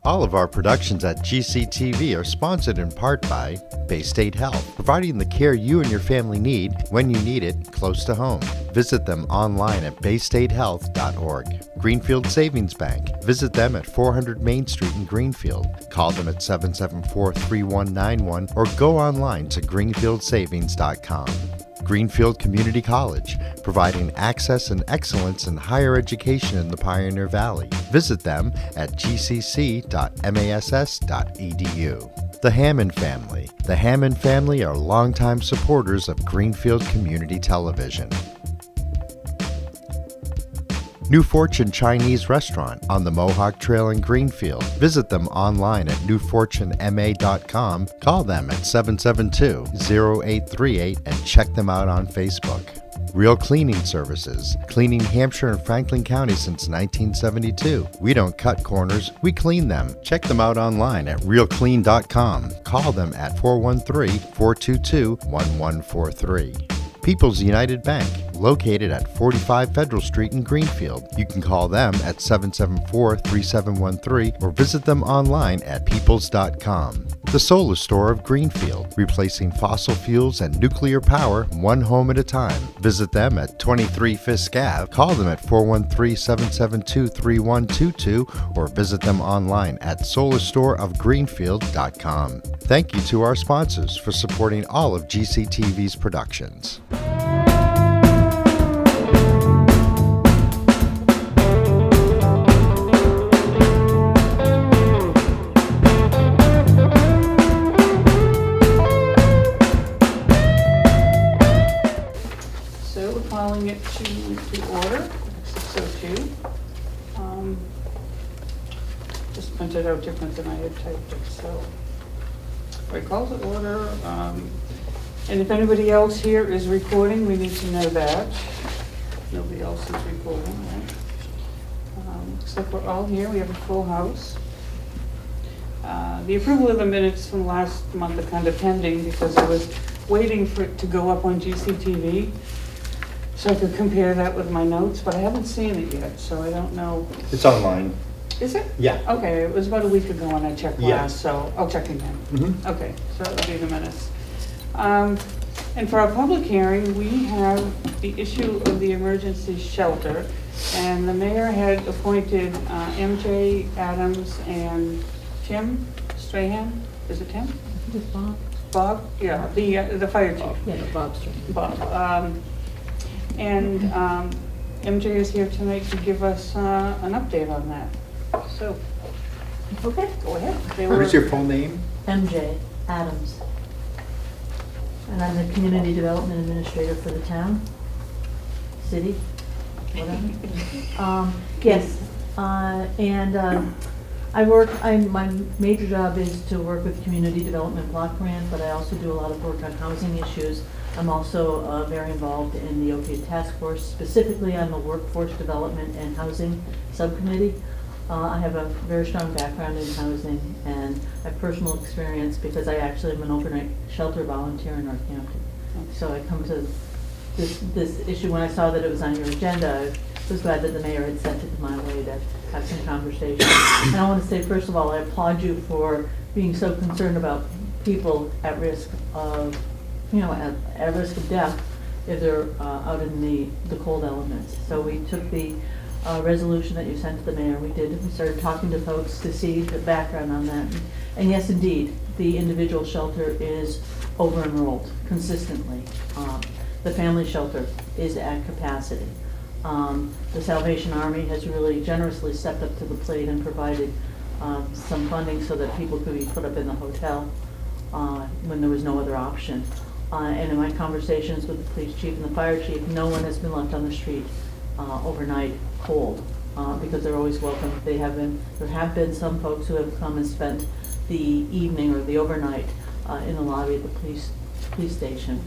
All of our productions at GCTV are sponsored in part by Bay State Health, providing the care you and your family need when you need it close to home. Visit them online at baystatehealth.org. Greenfield Savings Bank. Visit them at 400 Main Street in Greenfield. Call them at 774-3191 or go online to greenfieldsavings.com. Greenfield Community College, providing access and excellence in higher education in the Pioneer Valley. Visit them at gcc.mass.edu. The Hammond Family. The Hammond family are longtime supporters of Greenfield Community Television. New Fortune Chinese Restaurant on the Mohawk Trail in Greenfield. Visit them online at newfortunema.com. Call them at 772-0838 and check them out on Facebook. Real Cleaning Services, cleaning Hampshire and Franklin County since 1972. We don't cut corners, we clean them. Check them out online at realclean.com. Call them at 413-422-1143. People's United Bank, located at 45 Federal Street in Greenfield. You can call them at 774-3713 or visit them online at peoples.com. The Solar Store of Greenfield, replacing fossil fuels and nuclear power one home at a time. Visit them at 23 Fisk Ave. Call them at 413-772-3122 or visit them online at solarstoreofgreenfield.com. Thank you to our sponsors for supporting all of GCTV's productions. Calling it to order, 6:02. Just printed out different than I had typed it, so. I call to order, and if anybody else here is recording, we need to know that. Nobody else is recording, right? Except we're all here, we have a full house. The approval of the minutes from last month are kind of pending because I was waiting for it to go up on GCTV. So I could compare that with my notes, but I haven't seen it yet, so I don't know. It's online. Is it? Yeah. Okay, it was about a week ago when I checked Yeah. last, so I'll check again. Mm-hmm. Okay, so that'll be the minutes. And for our public hearing, we have the issue of the emergency shelter. And the mayor had appointed MJ Adams and Tim Strahan. Is it Tim? It's Bob. Bob? Yeah, the fire chief. Yeah, Bob Strahan. Bob. And MJ is here tonight to give us an update on that. So, Okay. go ahead. What is your full name? MJ Adams. And I'm the Community Development Administrator for the town, city, whatever. Yes, my major job is to work with Community Development Block Grant, but I also do a lot of work on housing issues. I'm also very involved in the opiate task force, specifically on the workforce development and housing subcommittee. I have a very strong background in housing, and I have personal experience because I actually am an overnight shelter volunteer in Northampton. So I come to this issue when I saw that it was on your agenda. I was glad that the mayor had sent it my way to have some conversation. And I want to say, first of all, I applaud you for being so concerned about people at risk of, at risk of death if they're out in the cold elements. So we took the resolution that you sent to the mayor. We started talking to folks to see the background on that. And yes, indeed, the individual shelter is over-enrolled consistently. The family shelter is at capacity. The Salvation Army has really generously stepped up to the plate and provided some funding so that people could be put up in the hotel when there was no other option. And in my conversations with the police chief and the fire chief, no one has been left on the street overnight cold because they're always welcome. There have been some folks who have come and spent the evening or the overnight in the lobby of the police station.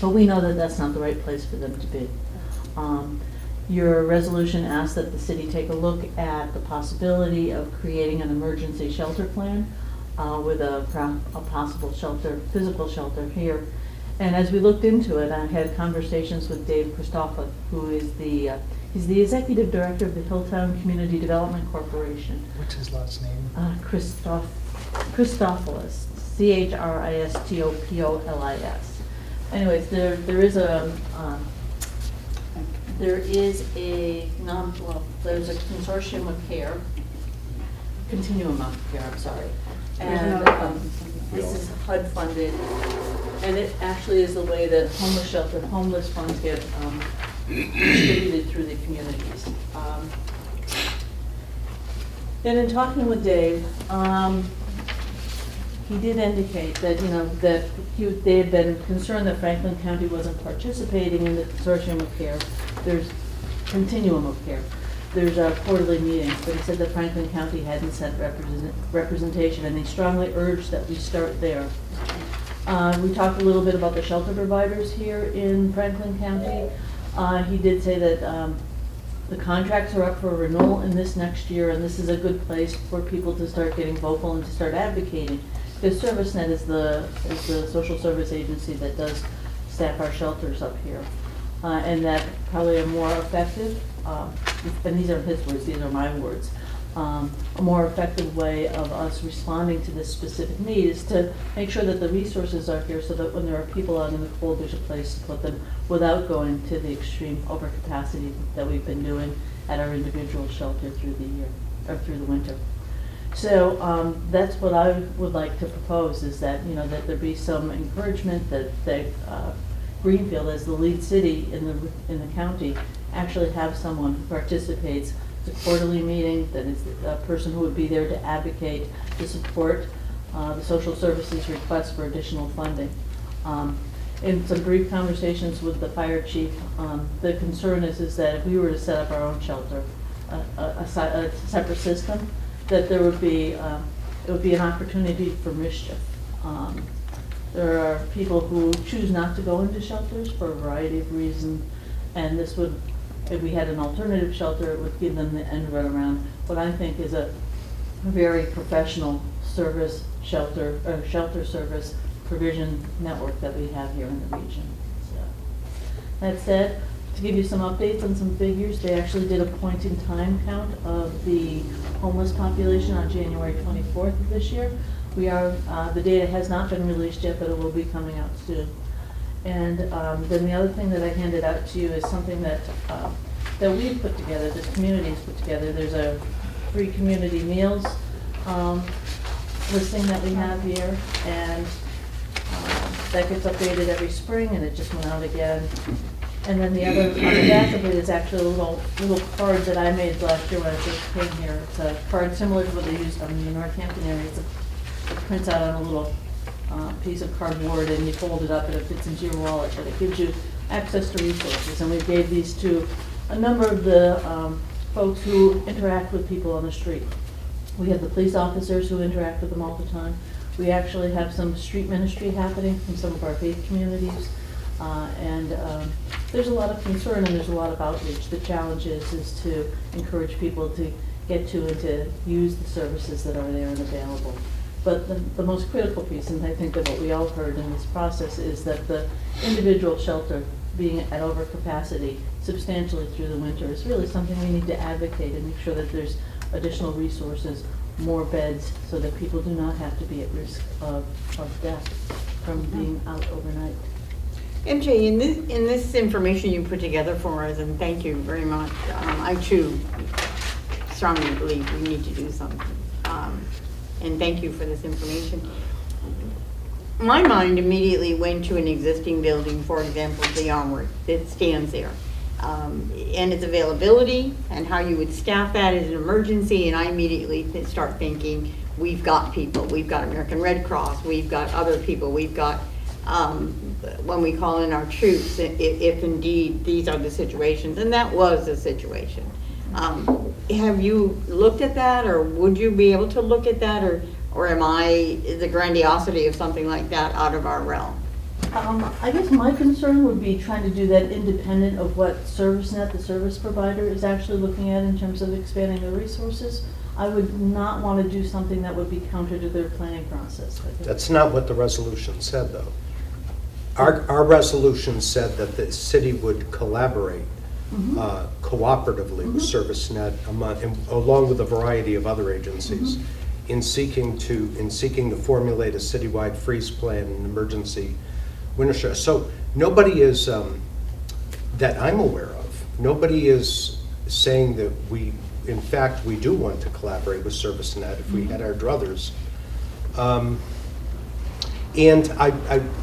But we know that that's not the right place for them to be. Your resolution asks that the city take a look at the possibility of creating an emergency shelter plan with a possible physical shelter here. And as we looked into it, I had conversations with Dave Christopher, who is the He's the executive director of the Hilltown Community Development Corporation. What's his last name? Christopolis, Christopolis. Anyways, there's a consortium of care, continuum of care, I'm sorry. And this is HUD funded, and it actually is the way that homeless funds get distributed through the communities. And in talking with Dave, he did indicate that, that they had been concerned that Franklin County wasn't participating in the consortium of care. There's continuum of care. There's quarterly meetings, but he said that Franklin County hadn't sent representation, and he strongly urged that we start there. We talked a little bit about the shelter providers here in Franklin County. He did say that the contracts are up for renewal in this next year, and this is a good place for people to start getting vocal and to start advocating. Because ServiceNet is the social service agency that does staff our shelters up here. And that probably a more effective, and these aren't his words, these are my words, a more effective way of us responding to this specific need is to make sure that the resources are here so that when there are people out in the cold, there's a place to put them without going to the extreme overcapacity that we've been doing at our individual shelter through the year, or through the winter. So that's what I would like to propose, is that, that there be some encouragement that Greenfield, as the lead city in the county, actually have someone who participates. It's a quarterly meeting, that is a person who would be there to advocate, to support the social services request for additional funding. In some brief conversations with the fire chief, the concern is that if we were to set up our own shelter, a separate system, that there would be, it would be an opportunity for mischief. There are people who choose not to go into shelters for a variety of reasons, and this would, if we had an alternative shelter, it would give them the end run around what I think is a very professional service shelter service provision network that we have here in the region. So, that said, to give you some updates on some figures, they actually did a point in time count of the homeless population on January 24th of this year. We are, the data has not been released yet, but it will be coming out soon. And then the other thing that I handed out to you is something that that we've put together, this community has put together. There's a free community meals listing that we have here, and that gets updated every spring, and it just went out again. And then the other, on the back of it is actually a little card that I made last year when I first came here. It's a card similar to what they used in the Northampton area. It prints out on a little piece of cardboard, and you fold it up and it fits into your wallet, but it gives you access to resources. And we gave these to a number of the folks who interact with people on the street. We have the police officers who interact with them all the time. We actually have some street ministry happening from some of our faith communities. And there's a lot of concern and there's a lot of outreach. The challenge is to encourage people to get to and to use the services that are there and available. But the most critical piece, and I think that what we all heard in this process, is that the individual shelter being at overcapacity substantially through the winter is really something we need to advocate and make sure that there's additional resources, more beds, so that people do not have to be at risk of death from being out overnight. MJ, in this information you put together for us, and thank you very much, I too strongly believe we need to do something. And thank you for this information. My mind immediately went to an existing building, for example, the Armory that stands there. And its availability and how you would staff that as an emergency, and I immediately start thinking, we've got people, we've got American Red Cross, we've got other people, we've got, when we call in our troops, if indeed these are the situations, and that was the situation. Have you looked at that, or would you be able to look at that, or am I the grandiosity of something like that out of our realm? I guess my concern would be trying to do that independent of what ServiceNet, the service provider, is actually looking at in terms of expanding their resources. I would not want to do something that would be counter to their planning process. That's not what the resolution said, though. Our resolution said that the city would collaborate cooperatively with ServiceNet, along with a variety of other agencies, in seeking to formulate a citywide freeze plan and emergency winter shelter. So nobody is, that I'm aware of, nobody is saying that in fact, we do want to collaborate with ServiceNet if we had our druthers. And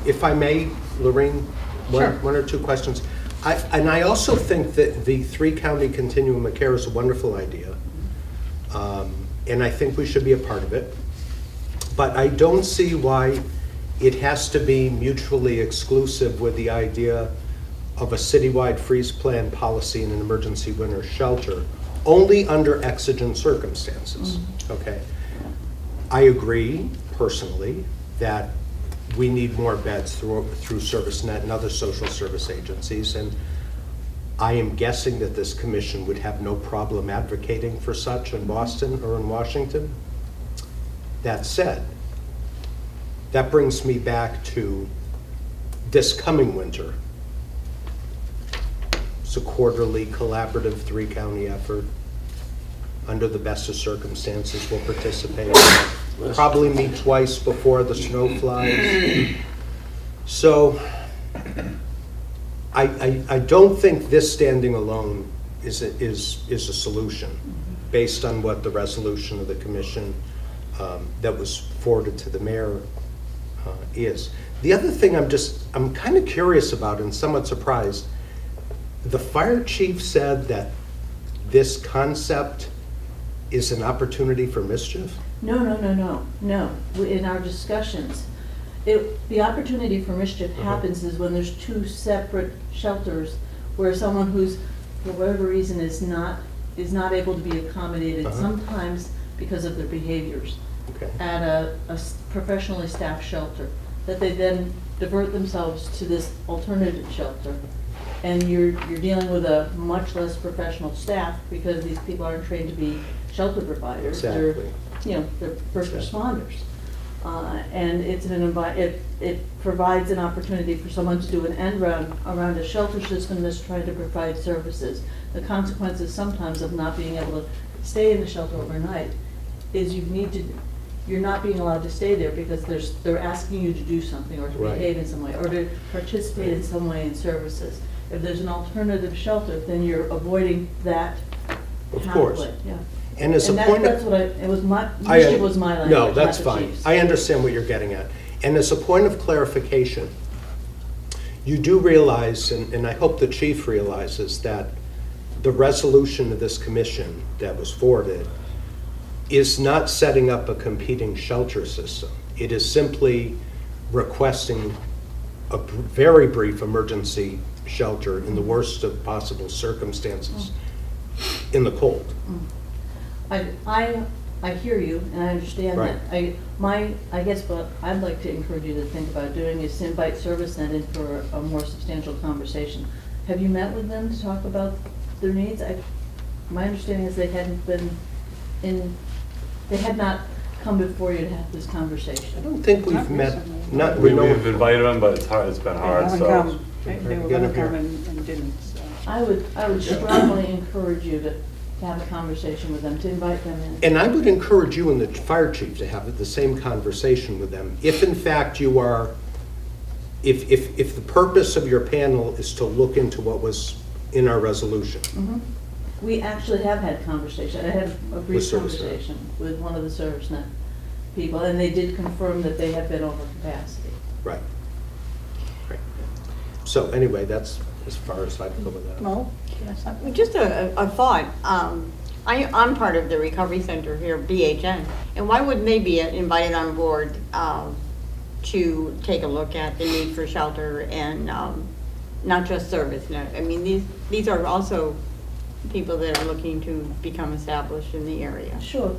if I may, Lorraine, one or two questions. I also think that the 3-county continuum of care is a wonderful idea. And I think we should be a part of it. But I don't see why it has to be mutually exclusive with the idea of a citywide freeze plan policy and an emergency winter shelter, only under exigent circumstances, okay? I agree, personally, that we need more beds through ServiceNet and other social service agencies, and I am guessing that this commission would have no problem advocating for such in Boston or in Washington. That said, that brings me back to this coming winter. It's a quarterly collaborative 3-county effort. Under the best of circumstances, we'll participate. Probably meet twice before the snow flies. So I don't think this standing alone is a solution based on what the resolution of the commission that was forwarded to the mayor is. The other thing I'm kind of curious about and somewhat surprised, the fire chief said that this concept is an opportunity for mischief? No. In our discussions, the opportunity for mischief happens is when there's two separate shelters where someone who's, for whatever reason, is not able to be accommodated, sometimes because of their behaviors, at a professionally staffed shelter, that they then divert themselves to this alternative shelter. And you're dealing with a much less professional staff because these people aren't trained to be shelter providers. Exactly. They're first responders. And it provides an opportunity for someone to do an end run around a shelter system that's trying to provide services. The consequences sometimes of not being able to stay in the shelter overnight is you're not being allowed to stay there because they're asking you to do something or to behave in some way or to participate in some way in services. If there's an alternative shelter, then you're avoiding that conflict. Of course. Yeah. And as a And point that's of, what mischief was my language, no, that's not the fine. chief's. I understand what you're getting at. And as a point of clarification, you do realize, and I hope the chief realizes, that the resolution of this commission that was forwarded is not setting up a competing shelter system. It is simply requesting a very brief emergency shelter in the worst of possible circumstances in the cold. I hear you, and I understand Right. that. I guess what I'd like to encourage you to think about doing is to invite ServiceNet in for a more substantial conversation. Have you met with them to talk about their needs? My understanding is they had not come before you to have this I conversation. don't think we've Not met, recently. not, We've invited them, but it's been They hard, haven't so. come. They were gonna Get 'em come here. and didn't, so. I would strongly encourage you to have a conversation with them, to invite them in. And I would encourage you and the fire chief to have the same conversation with them. If in fact you are, if the purpose of your panel is to look into what was in our resolution. We actually have had conversation. I had a brief With ServiceNet. conversation with one of the ServiceNet people, and they did confirm that they had been over capacity. Right. Right. So anyway, that's as far as I'd go with that. Mo? Just a thought. I'm part of the Recovery Center here, BHN, and why wouldn't they be invited on board to take a look at the need for shelter and not just ServiceNet? I mean, these are also people that are looking to become established in the area. Sure.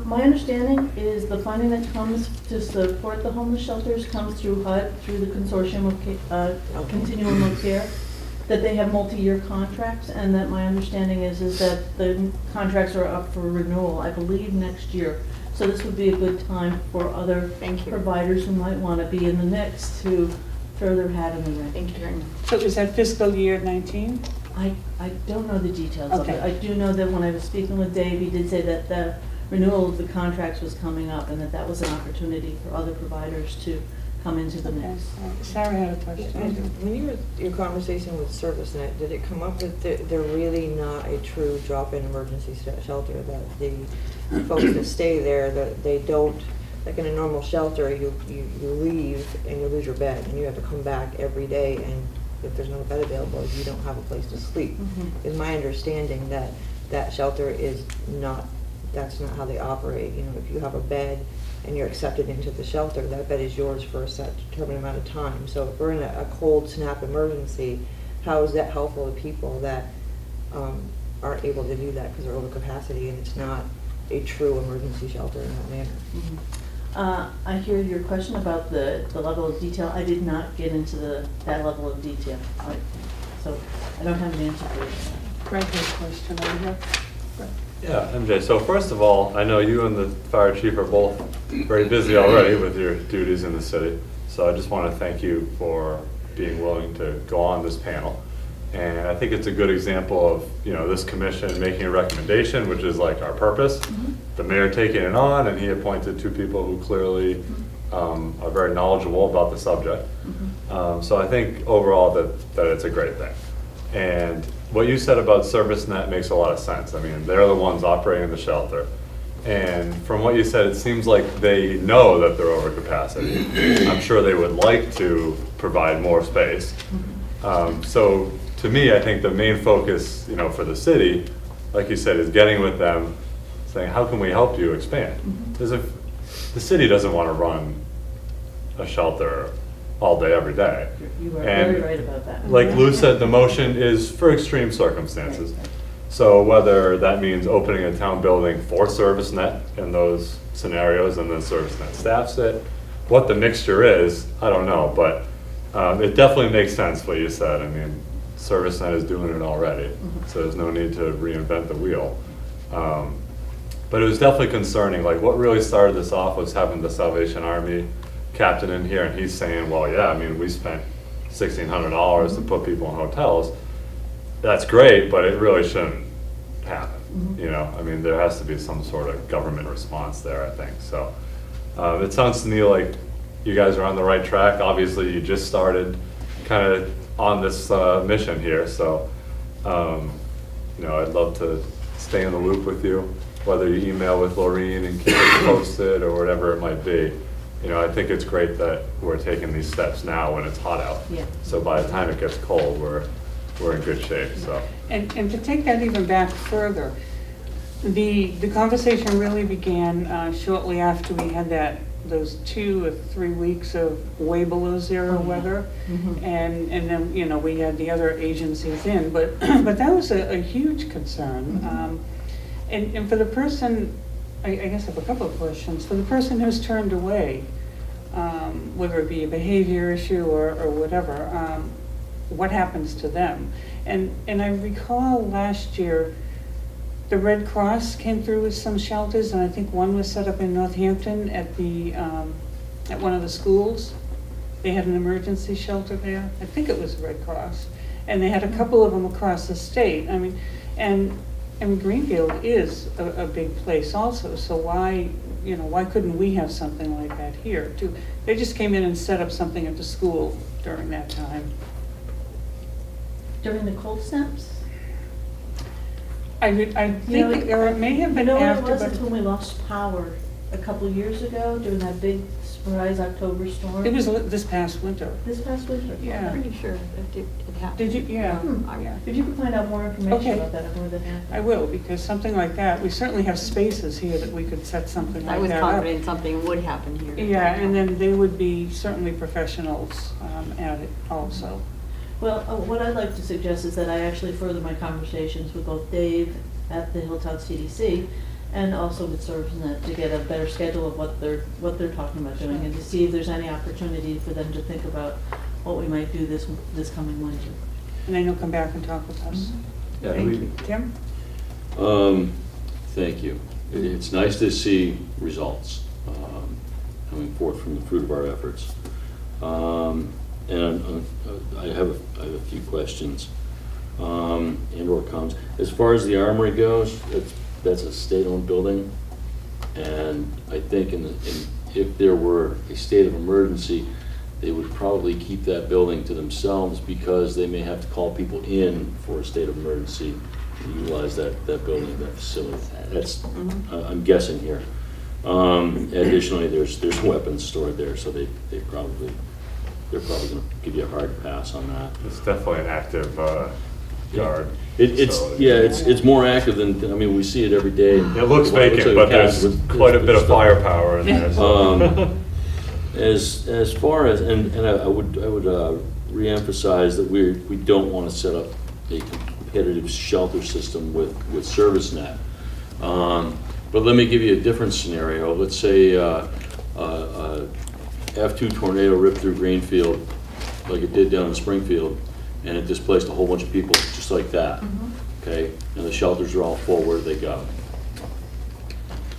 My understanding is the funding that comes to support the homeless shelters comes through HUD, through the consortium of continuum of care, that they have multi-year contracts, and that my understanding is that the contracts are up for renewal, I believe, next year. So this would be a good time for other Thank you. providers who might want to be in the mix to throw their hat in the ring. Thank you very much. So is that fiscal year 19? I don't know the details of Okay. it. I do know that when I was speaking with Dave, he did say that the renewal of the contracts was coming up and that was an opportunity for other providers to come into the Okay. mix. Sarah had a question. When you were, your conversation with ServiceNet, did it come up that they're really not a true drop-in emergency shelter, that the folks that stay there, that they don't, like in a normal shelter, you leave and you lose your bed, and you have to come back every day, and if there's no bed available, you don't have a place to sleep. Mhm. Is my understanding that that shelter is not, that's not how they operate. You know, if you have a bed and you're accepted into the shelter, that bed is yours for a set determined amount of time. So if we're in a cold snap emergency, how is that helpful to people that aren't able to do that because they're over capacity and it's not a true emergency shelter in that manner? I hear your question about the level of detail. I did not get into that level of detail. So I don't have an answer for you. Greg has a question over here. Yeah, MJ, so first of all, I know you and the fire chief are both very busy already with your duties in the city. So I just want to thank you for being willing to go on this panel. And I think it's a good example of, you know, this commission making a recommendation, which is like our purpose. The mayor taking it on, and he appointed two people who clearly are very knowledgeable about the subject. So I think overall that it's a great thing. And what you said about ServiceNet makes a lot of sense. I mean, they're the ones operating the shelter. And from what you said, it seems like they know that they're over capacity. I'm sure they would like to provide more space. So to me, I think the main focus, you know, for the city, like you said, is getting with them, saying, how can we help you expand? Because if the city doesn't want to run a shelter all day, every day. You are And very right about that. like Lou said, the motion is for extreme circumstances. So whether that means opening a town building for ServiceNet in those scenarios and then ServiceNet staffs it, what the mixture is, I don't know, but it definitely makes sense what you said. I mean, ServiceNet is doing it already, so there's no need to reinvent the wheel. But it was definitely concerning. Like, what really started this off was having the Salvation Army captain in here, and he's saying, well, yeah, I mean, we spent $1,600 to put people in hotels. That's great, but it really shouldn't happen. You know, I mean, there has to be some sort of government response there, I think. So it sounds to me like you guys are on the right track. Obviously, you just started kind of on this mission here. So, you know, I'd love to stay in the loop with you, whether you email with Laureen and keep it posted or whatever it might be. You know, I think it's great that we're taking these steps now when it's hot out. Yeah. So by the time it gets cold, we're in good shape, so. And to take that even back further, the conversation really began shortly after we had those 2 or 3 weeks of way below zero weather. And then, you know, we had the other agencies in, but that was a huge concern. And for the person, I guess I have a couple of questions. For the person who's turned away, whether it be a behavior issue or whatever, what happens to them? And I recall last year, the Red Cross came through with some shelters, and I think one was set up in Northampton at one of the schools. They had an emergency shelter there. I think it was Red Cross. And they had a couple of them across the state. I mean, and Greenfield is a big place also, so why couldn't we have something like that here too? They just came in and set up something at the school during that time. During the cold snaps? I think, or it may have been You know what it after, was? It's but when we lost power a couple of years ago during that big surprise October storm. it was this past winter. This past winter. Yeah. I'm pretty sure that it happened. Did you? Yeah. Yeah. If you could find out more information Okay. about that, I'm more than happy. I will, because something like that, we certainly have spaces here that we could set something I like was that up. confident something would happen here. Yeah, and then they would be certainly professionals at it also. Well, what I'd like to suggest is that I actually further my conversations with both Dave at the Hilltown CDC and also with ServiceNet to get a better schedule of what they're talking about doing and to see if there's any opportunity for them to think about what we might do this coming winter. And then you'll come back and talk with us. Yeah, Thank we- you. Tim? Thank you. It's nice to see results coming forth from the fruit of our efforts. And I have a few questions. and/or comes. As far as the armory goes, that's a state-owned building, and I think if there were a state of emergency, they would probably keep that building to themselves because they may have to call people in for a state of emergency and utilize that building, that facility. That's, I'm guessing here. Additionally, there's weapons stored there, so they're probably going to give you a hard pass on that. It's definitely an active yard. It's more active than, I mean, we see it every day. It looks vacant, but there's quite a bit of firepower in there. So. As far as, and I would reemphasize that we don't want to set up a competitive shelter system with ServiceNet. But let me give you a different scenario. Let's say a F2 tornado ripped through Greenfield like it did down in Springfield, and it displaced a whole bunch of people just like that. Okay, and the shelters are all full. Where do they go?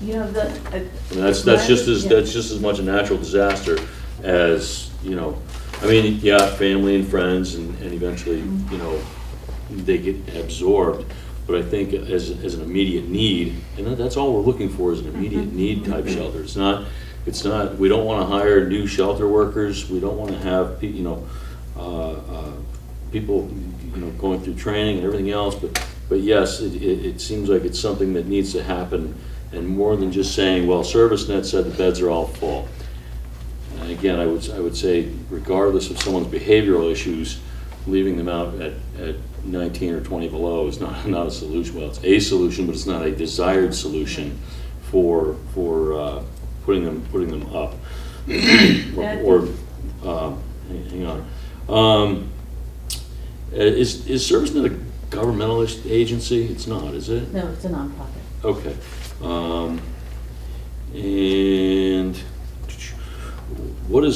You know, I mean, that's just as much a natural disaster as, you know, I mean, yeah, family and friends, and eventually, you know, they get absorbed. But I think as an immediate need, and that's all we're looking for is an immediate need type shelter. It's not. We don't want to hire new shelter workers. We don't want to have people, you know, going through training and everything else. But yes, it seems like it's something that needs to happen. And more than just saying, well, ServiceNet said the beds are all full. And again, I would say, regardless of someone's behavioral issues, leaving them out at 19 or 20 below is not a solution. Well, it's a solution, but it's not a desired solution for putting them up. or hang on. Is ServiceNet a governmental agency? It's not, is it? No, it's a nonprofit. Okay. And what do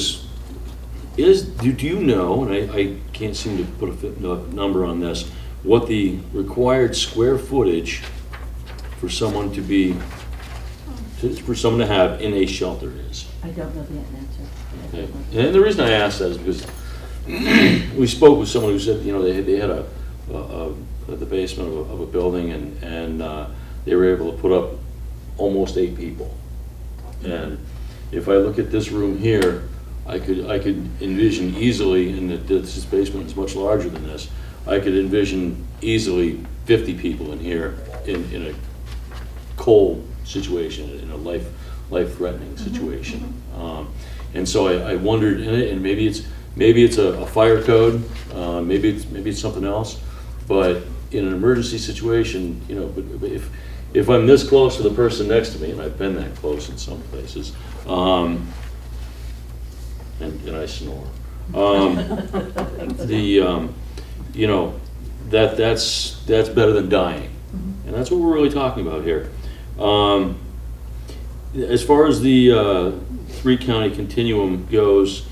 you know, and I can't seem to put a number on this, what the required square footage for someone to have in a shelter is? I don't know the answer. Okay. And the reason I asked that is because we spoke with someone who said, you know, they had the basement of a building, and they were able to put up almost 8 people. And if I look at this room here, I could envision easily, and this basement is much larger than this, I could envision easily 50 people in here in a cold situation, in a life-threatening situation. And so I wondered, and maybe it's a fire code, maybe it's something else, but in an emergency situation, you know, but if I'm this close to the person next to me, and I've been that close in some places, and I snore, you know, that's better than dying, and that's what we're really talking about here. As far as the 3-county continuum goes,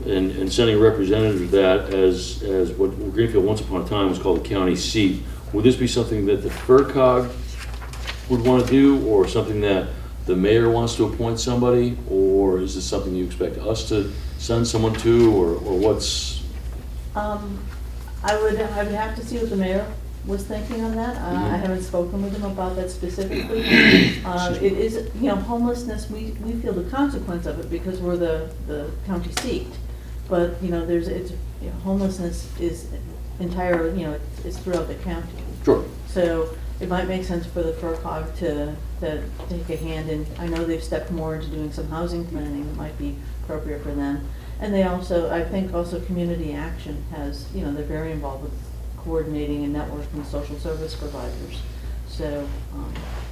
and sending a representative of that as what Greenfield once upon a time was called the county seat, would this be something that the FERCOG would want to do, or something that the mayor wants to appoint somebody, or is this something you expect us to send someone to, or what's? I would have to see what the mayor was thinking on that. I haven't spoken with him about that specifically. It is, you know, homelessness, we feel the consequence of it because we're the county seat. But, you know, homelessness is entire, you know, it's throughout the county. Sure. So it might make sense for the FERCOG to take a hand, and I know they've stepped more into doing some housing planning that might be appropriate for them. And they also, I think also Community Action has, you know, they're very involved with coordinating and networking social service providers. So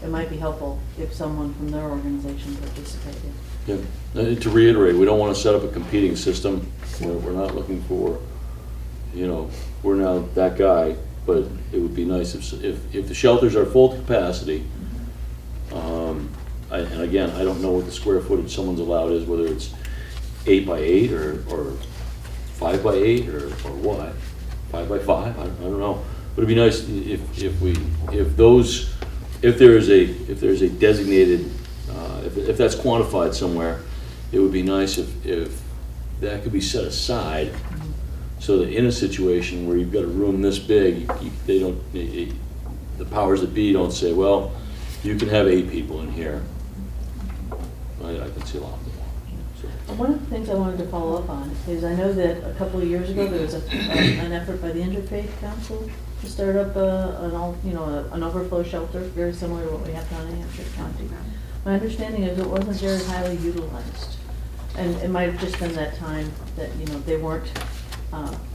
it might be helpful if someone from their organization participated. Yeah. To reiterate, we don't want to set up a competing system. We're not looking for, you know, we're now that guy, but it would be nice if the shelters are full capacity, and again, I don't know what the square footage someone's allowed is, whether it's 8 by 8 or 5 by 8 or what, 5 by 5, I don't know. But it'd be nice if there's a designated, if that's quantified somewhere, it would be nice if that could be set aside So that in a situation where you've got a room this big, they don't, the powers that be don't say, well, you can have 8 people in here. I can see a lot more. So. One of the things I wanted to follow up on is I know that a couple of years ago, there was an effort by the Interfaith Council to start up an overflow shelter, very similar to what we have down in Hampshire County. My understanding is it wasn't very highly utilized. And it might have just been that time that, they weren't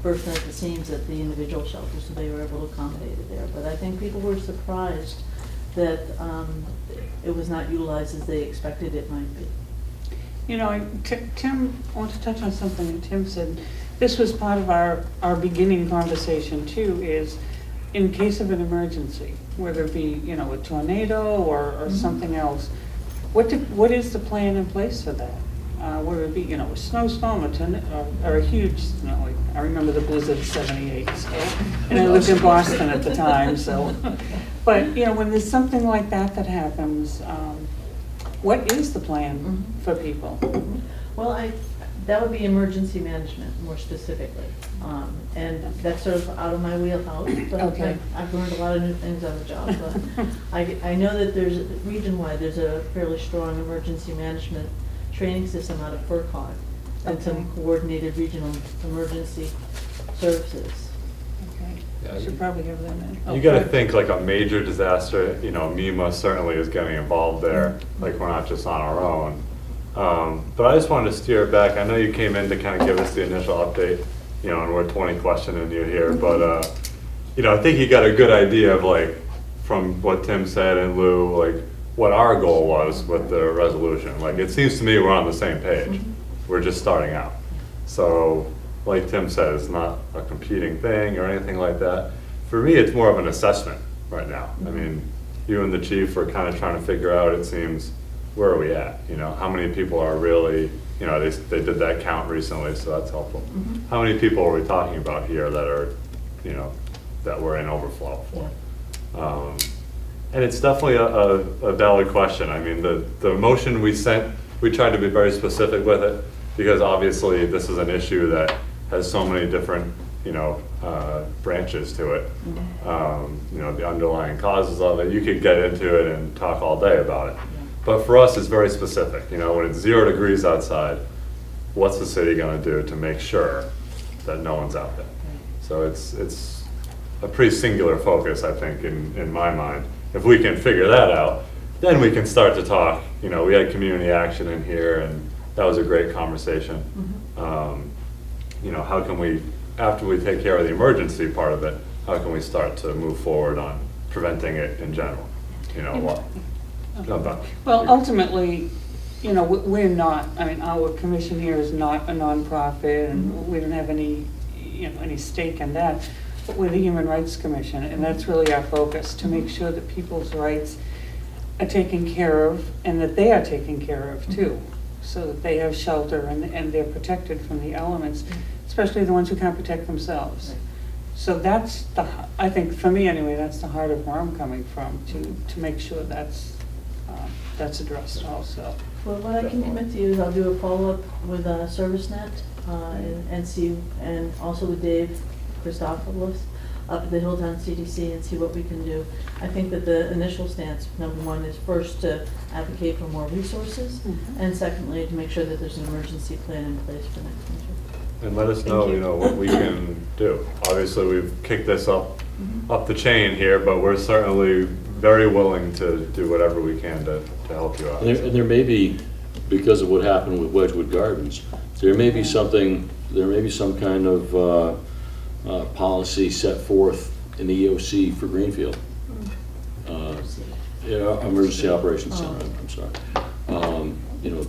bursting at the seams at the individual shelters, so they were able to accommodate it there. But I think people were surprised that it was not utilized as they expected it might be. Tim, I want to touch on something that Tim said. This was part of our beginning conversation too, is in case of an emergency, whether it be, a tornado or something else, what is the plan in place for that? Whether it be, a snowstorm or a huge snow. I remember the blizzard of '78, so, and I lived in Boston at the time, so. But, when there's something like that happens, what is the plan for people? Well, that would be emergency management, more specifically. And that's sort of out of my wheelhouse, but Okay. I've learned a lot of new things on the job. But I know that there's, region-wide, there's a fairly strong emergency management training system out of FERCog and some coordinated regional emergency services. Okay. I should probably have them in. You gotta think like a major disaster, MEMA certainly is getting involved there, like we're not just on our own. But I just wanted to steer it back. I know you came in to kind of give us the initial update, and we're 20 questioning you here, but, I think you got a good idea of like, from what Tim said and Lou, like what our goal was with the resolution. Like, it seems to me we're on the same page. We're just starting out. So, like Tim said, it's not a competing thing or anything like that. For me, it's more of an assessment right now. I mean, you and the chief are kind of trying to figure out, it seems, where are we at? How many people are really, they did that count recently, so that's helpful. How many people are we talking about here that are, that we're in overflow for? And it's definitely a valid question. I mean, the motion we sent, we tried to be very specific with it, because obviously this is an issue that has so many different, branches to it. The underlying causes of it. You could get into it and talk all day about it. But for us, it's very specific. When it's 0 degrees outside, what's the city gonna do to make sure that no one's out there? So it's a pretty singular focus, I think, in my mind. If we can figure that out, then we can start to talk. We had community action in here, and that was a great conversation. How can we, after we take care of the emergency part of it, how can we start to move forward on preventing it in general? Well, ultimately, we're not, our commission here is not a nonprofit, and we don't have any, any stake in that. But we're the Human Rights Commission, and that's really our focus, to make sure that people's rights are taken care of, and that they are taken care of too, so that they have shelter and they're protected from the elements, especially the ones who can't protect themselves. So that's I think, for me anyway, that's the heart of where I'm coming from, to make sure that's addressed also. Well, what I can commit to you is I'll do a follow-up with ServiceNet and see, and also with Dave Christopoulos up at the Hilltown CDC, and see what we can do. I think that the initial stance, number one, is first to advocate for more resources, and secondly, to make sure that there's an emergency plan in place for next winter. And let us know, what we can do. Obviously, we've kicked this up the chain here, but we're certainly very willing to do whatever we can to help you out. And there may be, because of what happened with Wedgwood Gardens, there may be some kind of policy set forth in the EOC for Greenfield. Emergency Operations Center, I'm sorry.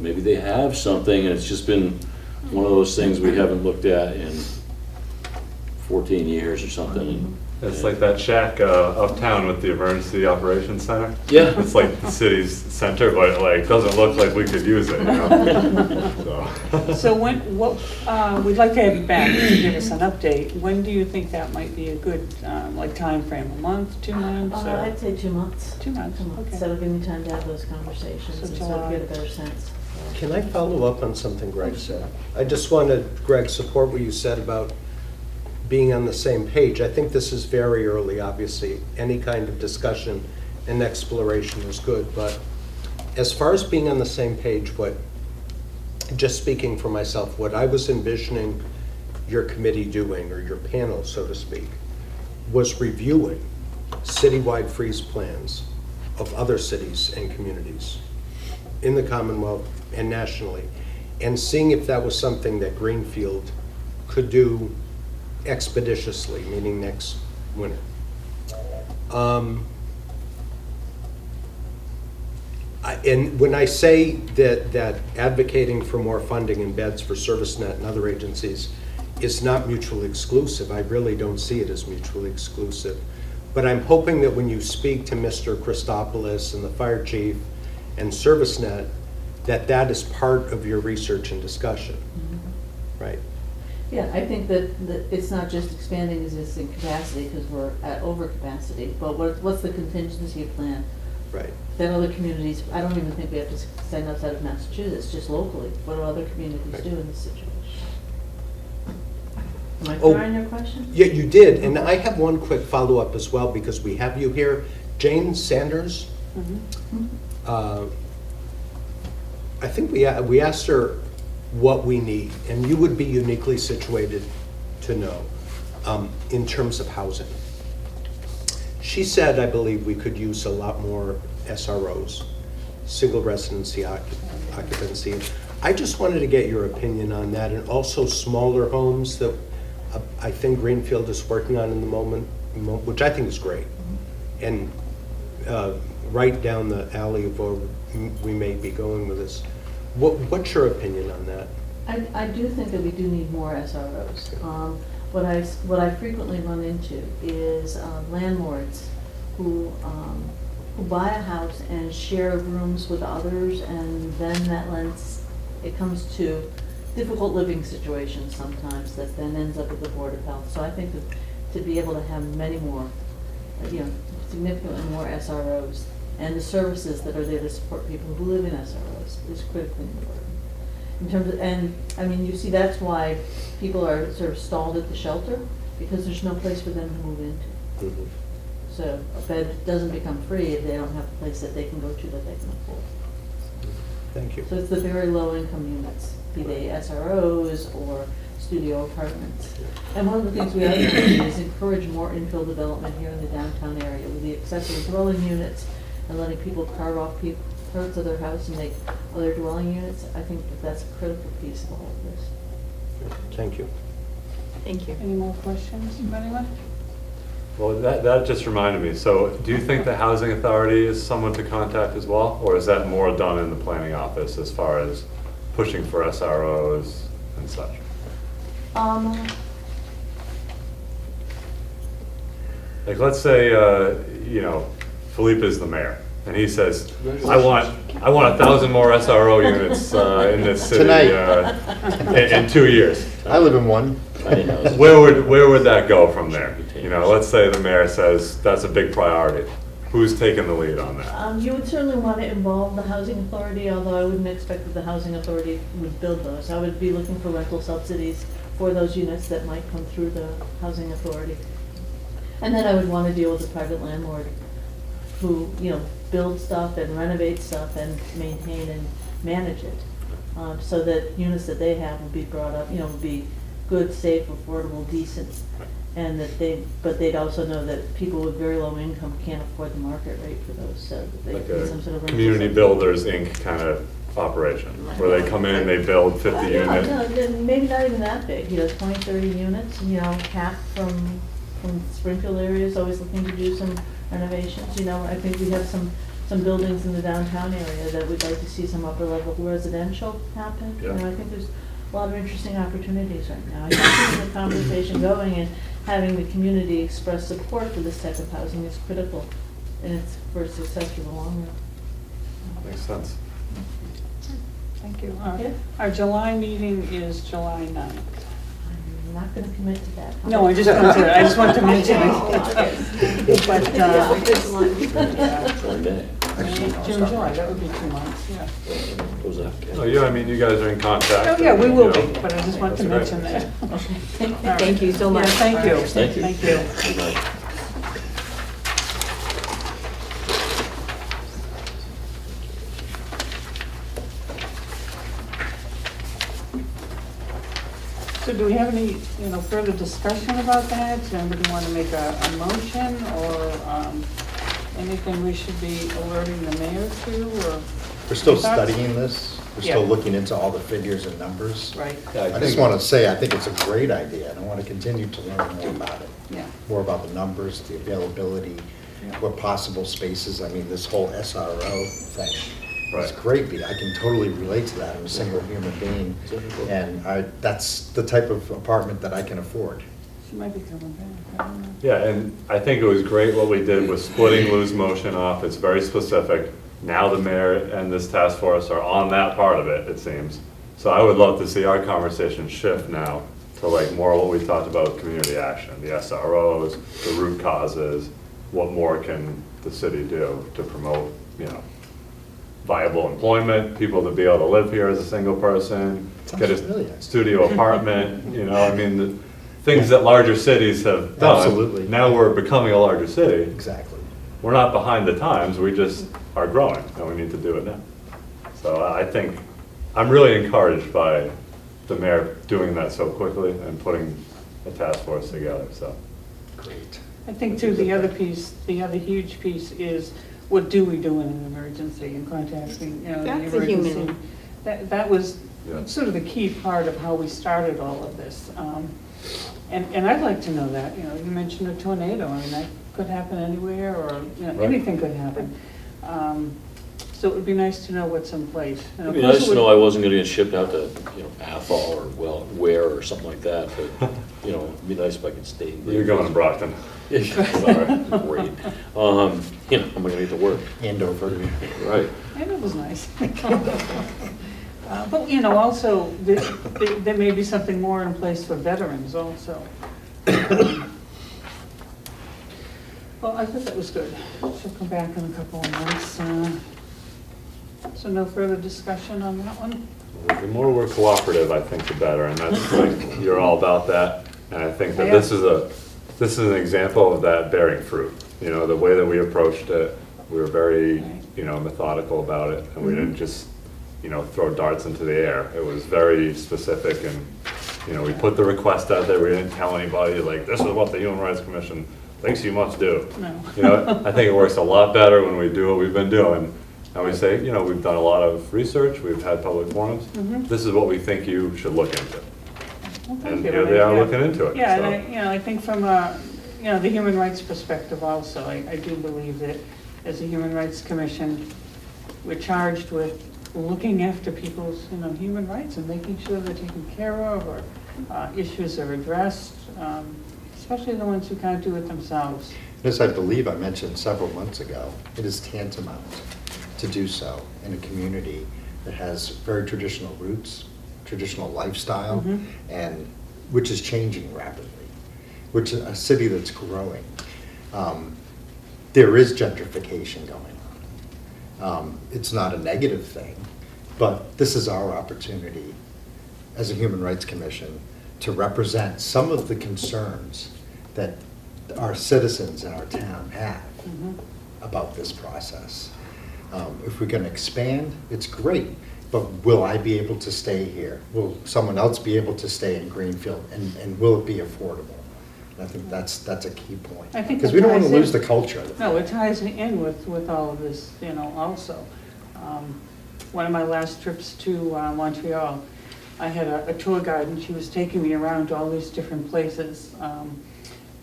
Maybe they have something, and it's just been one of those things we haven't looked at in 14 years or something. It's like that shack uptown with the Emergency Operations Center. Yeah. It's like the city's center, but it doesn't look like we could use it, So we'd like to have you back to give us an update. When do you think that might be a good, time frame? A month, 2 months? or- I'd say 2 months. 2 months, okay. That'll give me time to have those conversations So and sort of get a better sense. Can I follow up on something Greg said? I just wanted, Greg, support what you said about being on the same page. I think this is very early, obviously. Any kind of discussion and exploration is good, but as far as being on the same page, just speaking for myself, what I was envisioning your committee doing, or your panel, so to speak, was reviewing citywide freeze plans of other cities and communities in the Commonwealth and nationally, and seeing if that was something that Greenfield could do expeditiously, meaning next winter. And when I say that advocating for more funding and beds for ServiceNet and other agencies is not mutually exclusive, I really don't see it as mutually exclusive. But I'm hoping that when you speak to Mr. Christopoulos and the fire chief and ServiceNet, that is part of your research and discussion, right? Yeah, I think that it's not just expanding existing capacity because we're at overcapacity, but what's the contingency plan? Right. Then other communities, I don't even think we have to send outside of Massachusetts, just locally. What do other communities Right. do in this situation? Am I Oh. clear on your question? Yeah, you did, and I have one quick follow-up as well, because we have you here. Jane Sanders, I think we asked her what we need, and you would be uniquely situated to know in terms of housing. She said, I believe, we could use a lot more SROs, single residency occupancy. I just wanted to get your opinion on that, and also smaller homes that I think Greenfield is working on in the moment, which I think is great. And right down the alley of where we may be going with this. What's your opinion on that? I do think that we do need more SROs. What I frequently run into is landlords who buy a house and share rooms with others, and then it comes to difficult living situations sometimes that then ends up at the Board of Health. So I think that to be able to have many more, significantly more SROs and the services that are there to support people who live in SROs is critically important. In terms of, and I mean, you see, that's why people are sort of stalled at the shelter, because there's no place for them to move into. Mhm. So a bed doesn't become free if they don't have a place that they can go to that they can afford. Thank you. So it's the very low income units, be they SROs or studio apartments. And one of the things we are going to do is encourage more infill development here in the downtown area with the accessory dwelling units and letting people carve off parts of their house and make other dwelling units. I think that's a critical piece of all of this. Thank you. Thank you. Any more questions from anyone? Well, that just reminded me, so do you think the housing authority is someone to contact as well? Or is that more done in the planning office as far as pushing for SROs and such? Like, let's say, Philippe is the mayor, and he says, I want 1,000 more SRO units in this city Tonight. in 2 years. I live in one. Where would that go from there? Let's say the mayor says that's a big priority. Who's taking the lead on that? You would certainly want to involve the housing authority, although I wouldn't expect that the housing authority would build those. I would be looking for rental subsidies for those units that might come through the housing authority. And then I would want to deal with a private landlord who, build stuff and renovate stuff and maintain and manage it. So that units that they have will be brought up, would be good, safe, affordable, decent. And that they'd also know that people with very low income can't afford the market rate for those, so that they Like get some sort of a rental community subsidy. builders Inc. kind of operation, where they come in, they build 50 units. No, maybe not even that big, 20, 30 units, half from Springfield area is always looking to do some renovations. I think we have some buildings in the downtown area that we'd like to see some upper level residential happen. Yeah. I think there's a lot of interesting opportunities right now. I think keeping the conversation going and having the community express support for this type of housing is critical, and it's for success for the long run. Makes sense. Thank you. Yeah. Our July meeting is July 9th. I'm not going to commit to that. No, I just wanted to mention it. Oh, But, Yeah. For a minute. June, July, that would be 2 months, yeah. What was that? Oh, yeah, I mean, you guys are in contact. Oh, yeah, we will you be, know. but I just want to That's mention great. that. Thank you so much. Yeah, thank you. Thank you. Thank you. Good night. So do we have any, further discussion about that? Does anybody want to make a motion or anything we should be alerting the mayor to or? We're still Thoughts? studying this. We're still Yeah. looking into all the figures and numbers. Right, I just want to say, I think it's a great idea, and I want to continue to learn more about it. yeah. More about the numbers, the availability, Yeah. what possible spaces. I mean, this whole SRO thing. It's Right. great, I can totally relate to that. I'm a single human being, and that's the type of apartment that I can afford. She might be coming back, I don't know. Yeah, and I think it was great what we did with splitting Lou's motion off. It's very specific. Now the mayor and this task force are on that part of it, it seems. So I would love to see our conversation shift now to like more what we talked about with community action, the SROs, the root causes, what more can the city do to promote, viable employment, people to be able to live here as a single person, get Sounds familiar. a studio apartment, I mean, the things that larger cities have done. Absolutely. Now we're becoming a larger city. Exactly. We're not behind the times, we just are growing, and we need to do it now. So I think, I'm really encouraged by the mayor doing that so quickly and putting a task force together, so. Great. I think too, the other huge piece is, what do we do in an emergency and contacting, the That's a emergency. human. That was Yeah. sort of the key part of how we started all of this. And I'd like to know that, you mentioned a tornado, I mean, that could happen anywhere, or, Right. anything could happen. So it would be nice to know what's in place. And It'd of be course nice it to would- know I wasn't gonna get shipped out to, Athol or Ware or something like that, but, it'd be nice if I could stay. You're going to Brockton. Sorry, great. I'm gonna get to work. Andover. Right. And it was nice. But, also, there may be something more in place for veterans also. Well, I thought that was good. She'll come back in a couple of months. So no further discussion on that one? The more we're cooperative, I think the better, and that's like, you're all about that. And I think that this is an example of that bearing fruit. The way that we approached it, we were very, methodical about it, and we didn't just, throw darts into the air. It was very specific, and, we put the request out there, we didn't tell anybody, like, this is what the Human Rights Commission thinks you must do. No. I think it works a lot better when we do what we've been doing. And we say, we've done a lot of research, we've had public forums, this is what we think you should look into. Well, thank And you. here they are looking into it. Yeah, so. and I think from the human rights perspective also, I do believe that as a Human Rights Commission, we're charged with looking after people's, human rights and making sure they're taken care of, or issues are addressed, especially the ones who can't do it themselves. As I believe I mentioned several months ago, it is tantamount to do so in a community that has very traditional roots, traditional lifestyle, and which is changing rapidly, which is a city that's growing. There is gentrification going on. It's not a negative thing, but this is our opportunity as a Human Rights Commission to represent some of the concerns that our citizens in our town have about this process. If we're going to expand, it's great, but will I be able to stay here? Will someone else be able to stay in Greenfield, and will it be affordable? And I think that's a key point. I think Because that we don't want to ties in. lose the culture. of the No, it thing. ties in with all of this, also. One of my last trips to Montreal, I had a tour guide, and she was taking me around to all these different places.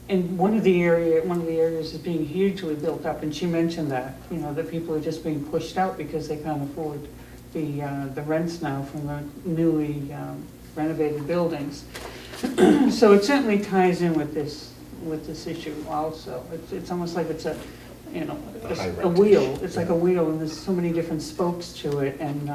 And one of the areas is being hugely built up, and she mentioned that, that people are just being pushed out because they can't afford the rents now from the newly renovated buildings. So it certainly ties in with this issue also. It's almost like it's a wheel. It's like a wheel, and there's so many different spokes to it, and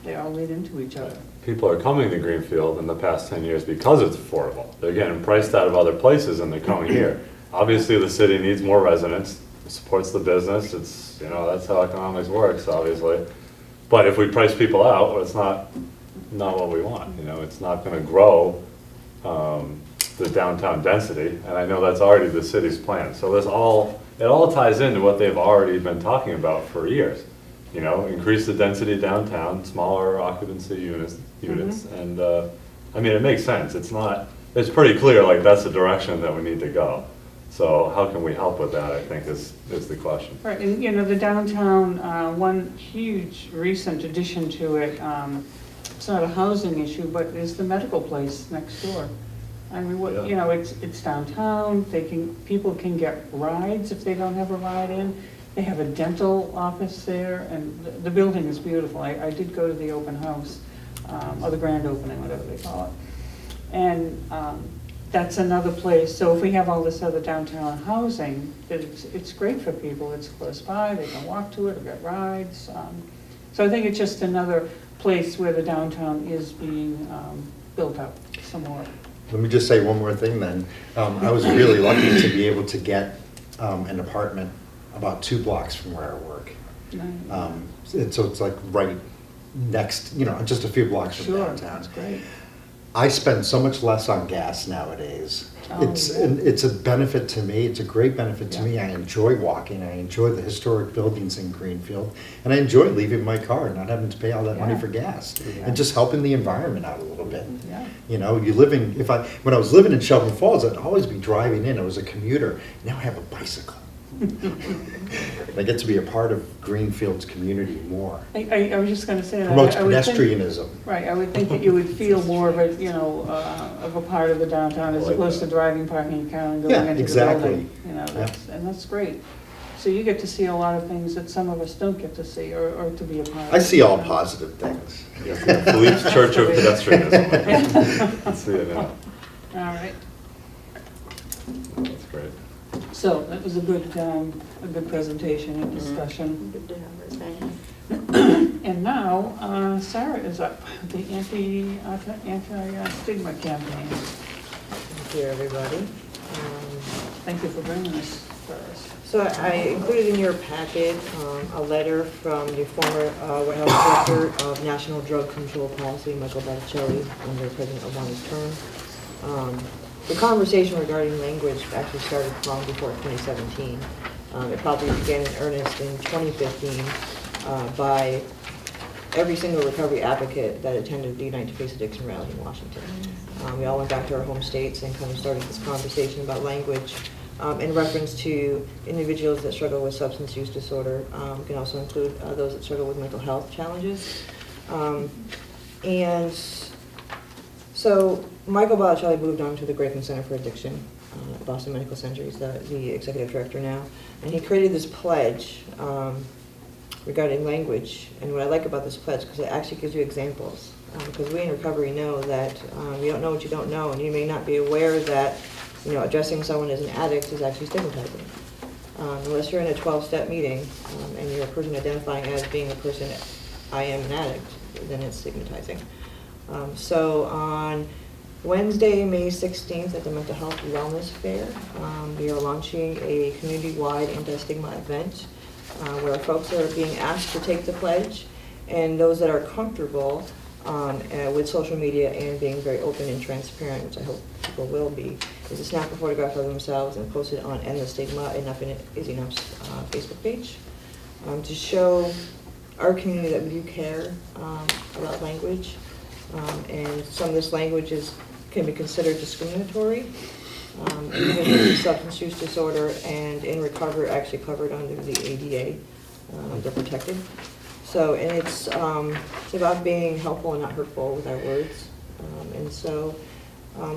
they all lead into each other. People are coming to Greenfield in the past 10 years because it's affordable. They're getting priced out of other places and they're coming here. Obviously, the city needs more residents. supports the business, it's, you know, that's how economics works, obviously. But if we price people out, it's not what we want, you know, it's not gonna grow the downtown density, and I know that's already the city's plan. So it all ties into what they've already been talking about for years. You know, increase the density downtown, smaller occupancy units, and, I mean, it makes sense. It's pretty clear, like, that's the direction that we need to go. So how can we help with that, I think, is the question. Right, and you know, the downtown, one huge recent addition to it, it's not a housing issue, but is the medical place next door. I mean, Yeah. you know, it's downtown, people can get rides if they don't have a ride in. They have a dental office there, and the building is beautiful. I did go to the open house, or the grand opening, whatever they call it. And that's another place, so if we have all this other downtown housing, it's great for people. It's close by, they can walk to it or get rides. So I think it's just another place where the downtown is being built up some more. Let me just say one more thing then. I was really lucky to be able to get an apartment about 2 blocks from where I work. And so it's like right next, you know, just a few blocks from Sure, downtown. that's great. I spend so much less on gas nowadays. Oh, It's a benefit to me. It's a great benefit to Yeah. me. I enjoy walking. I enjoy the historic buildings in Greenfield. And I enjoy leaving my car, not having to pay all that money Yeah. for gas. Yeah. And just helping the environment out a little bit. Yeah. You know, when I was living in Shelburne Falls, I'd always be driving in. I was a commuter. Now I have a bicycle. I get to be a part of Greenfield's community more. I was just gonna say that. Promotes I would think- pedestrianism. Right, I would think that you would feel more of a, you know, of a part of the downtown as I like opposed to that. driving, parking your car and Yeah, going into the exactly. building. You know, and that's great. So you get to see a lot of things that some of us don't get to see or to be a part of. I see all positive things. Philippe's Church of Pedestrianism. Let's see it now. All right, That's great. so that was a good presentation and discussion. Good to have her, thanks. And now, Sarah is up, the Anti-Stigma Campaign. Thank you, everybody. Thank you for bringing this for us. So I included in your packet a letter from the former White House Director of National Drug Control Policy, Michael Botticelli, under President Obama's term. The conversation regarding language actually started long before 2017. It probably began in earnest in 2015 by every single recovery advocate that attended the Unite to Face Addiction rally in Washington. We all went back to our home states and kind of started this conversation about language in reference to individuals that struggle with substance use disorder. We can also include those that struggle with mental health challenges. And so Michael Botticelli moved on to the Grayson Center for Addiction at Boston Medical Center. He's the executive director now. And he created this pledge regarding language. And what I like about this pledge, because it actually gives you examples. Because we in recovery know that you don't know what you don't know, and you may not be aware that, you know, addressing someone as an addict is actually stigmatizing. Unless you're in a 12-step meeting and you're a person identifying as being a person, I am an addict, then it's stigmatizing. So on Wednesday, May 16th at the Mental Health Wellness Fair, we are launching a community-wide anti-stigma event where folks are being asked to take the pledge, and those that are comfortable with social media and being very open and transparent, which I hope people will be, is to snap a photograph of themselves and post it on End the Stigma Enough is Enough's Facebook page to show our community that we do care about language, and some of this language can be considered discriminatory. Even with substance use disorder and in recovery, actually covered under the ADA, they're protected. So, and it's about being helpful and not hurtful with our words. And so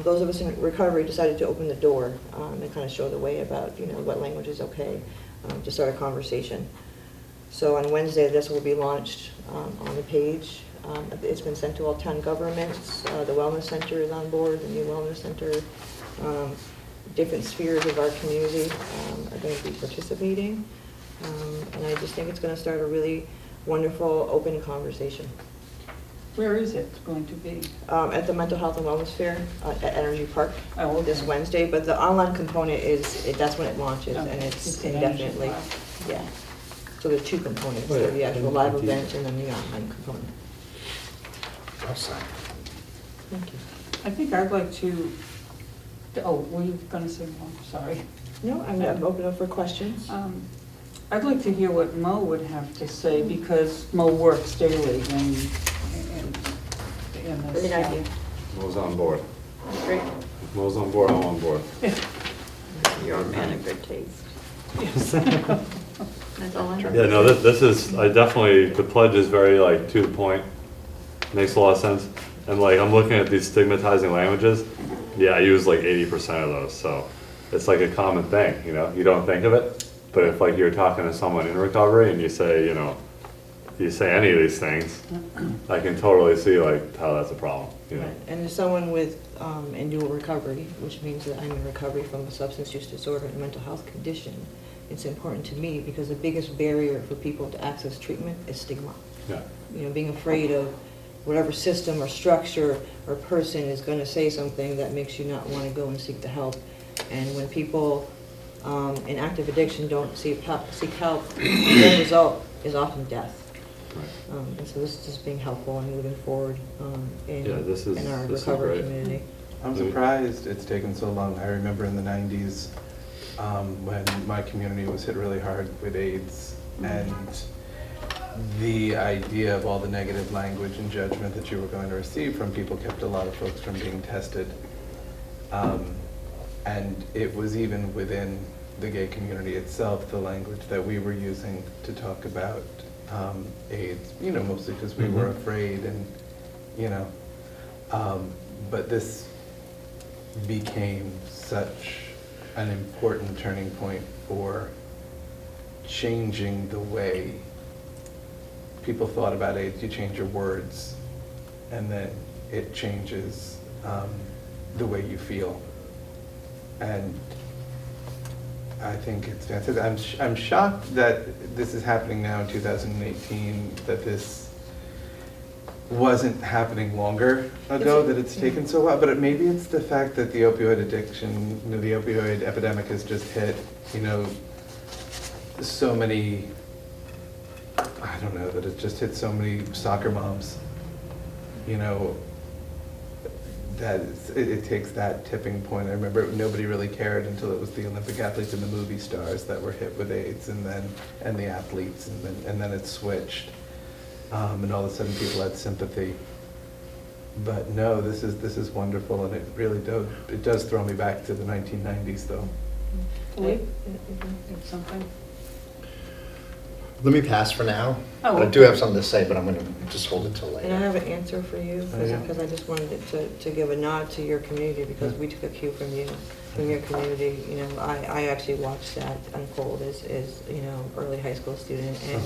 those of us in recovery decided to open the door and kind of show the way about, you know, what language is okay to start a conversation. So on Wednesday, this will be launched on the page. It's been sent to all 10 governments. The Wellness Center is on board, the new Wellness Center. Different spheres of our community are going to be participating. And I just think it's going to start a really wonderful, open conversation. Where is it going to be? At the Mental Health and Wellness Fair at Energy Park Oh, okay. this Wednesday, but the online component that's when it launches, Okay. and it's an energy indefinitely. class. Yeah. So there's two components, Oh, yeah. so the actual live event and then the online component. Awesome. Thank you. I think I'd like to, oh, were you going to say more? Sorry. No, I'm open up for questions. I'd like to hear what Mo would have to say, because Mo works daily in this. Great idea. Mo's on board. Great. Mo's on board, I'm on board. You're a man of good taste. Yes. That's all I have. Yeah, no, this is, I definitely, the pledge is very like to the point, makes a lot of sense. And like, I'm looking at these stigmatizing languages, yeah, I use like 80% of those, so it's like a common thing, you know? You don't think of it, but if like you're talking to someone in recovery and you say, you know, you say any of these things, I can totally see like how that's a problem, you know? Right. And as someone with in dual recovery, which means that I'm in recovery from a substance use disorder and mental health condition, it's important to me because the biggest barrier for people to access treatment is stigma. Yeah. You know, being afraid of whatever system or structure or person is going to say something that makes you not want to go and seek the help. And when people in active addiction don't seek help, the end result is often death. Right. And so this is just being helpful and moving forward in our this is recovery great. community. I'm surprised it's taken so long. I remember in the 90s when my community was hit really hard with AIDS, and the idea of all the negative language and judgment that you were going to receive from people kept a lot of folks from being tested. And it was even within the gay community itself, the language that we were using to talk about AIDS, you know, mostly because we were afraid and, you know, but this became such an important turning point for changing the way people thought about AIDS. You change your words, and then it changes the way you feel. And I think it's fantastic. I'm shocked that this is happening now in 2018, that this wasn't happening longer ago, that it's taken so long. But maybe it's the fact that the opioid addiction, you know, the opioid epidemic has just hit, you know, so many, I don't know, that it just hit so many soccer moms, you know, that it takes that tipping point. I remember nobody really cared until it was the Olympic athletes and the movie stars that were hit with AIDS, and the athletes, and then it switched, and all of a sudden people had sympathy. But no, this is wonderful, and it really does throw me back to the 1990s, though. Lee, something? Let me pass for now. Oh, I do okay. have something to say, but I'm going to just hold it till And I later. have an answer for you, Oh, yeah. because I just wanted to give a nod to your community, because we took a cue from you, from your community. You know, I actually watched that unfold as you know, early high school student, and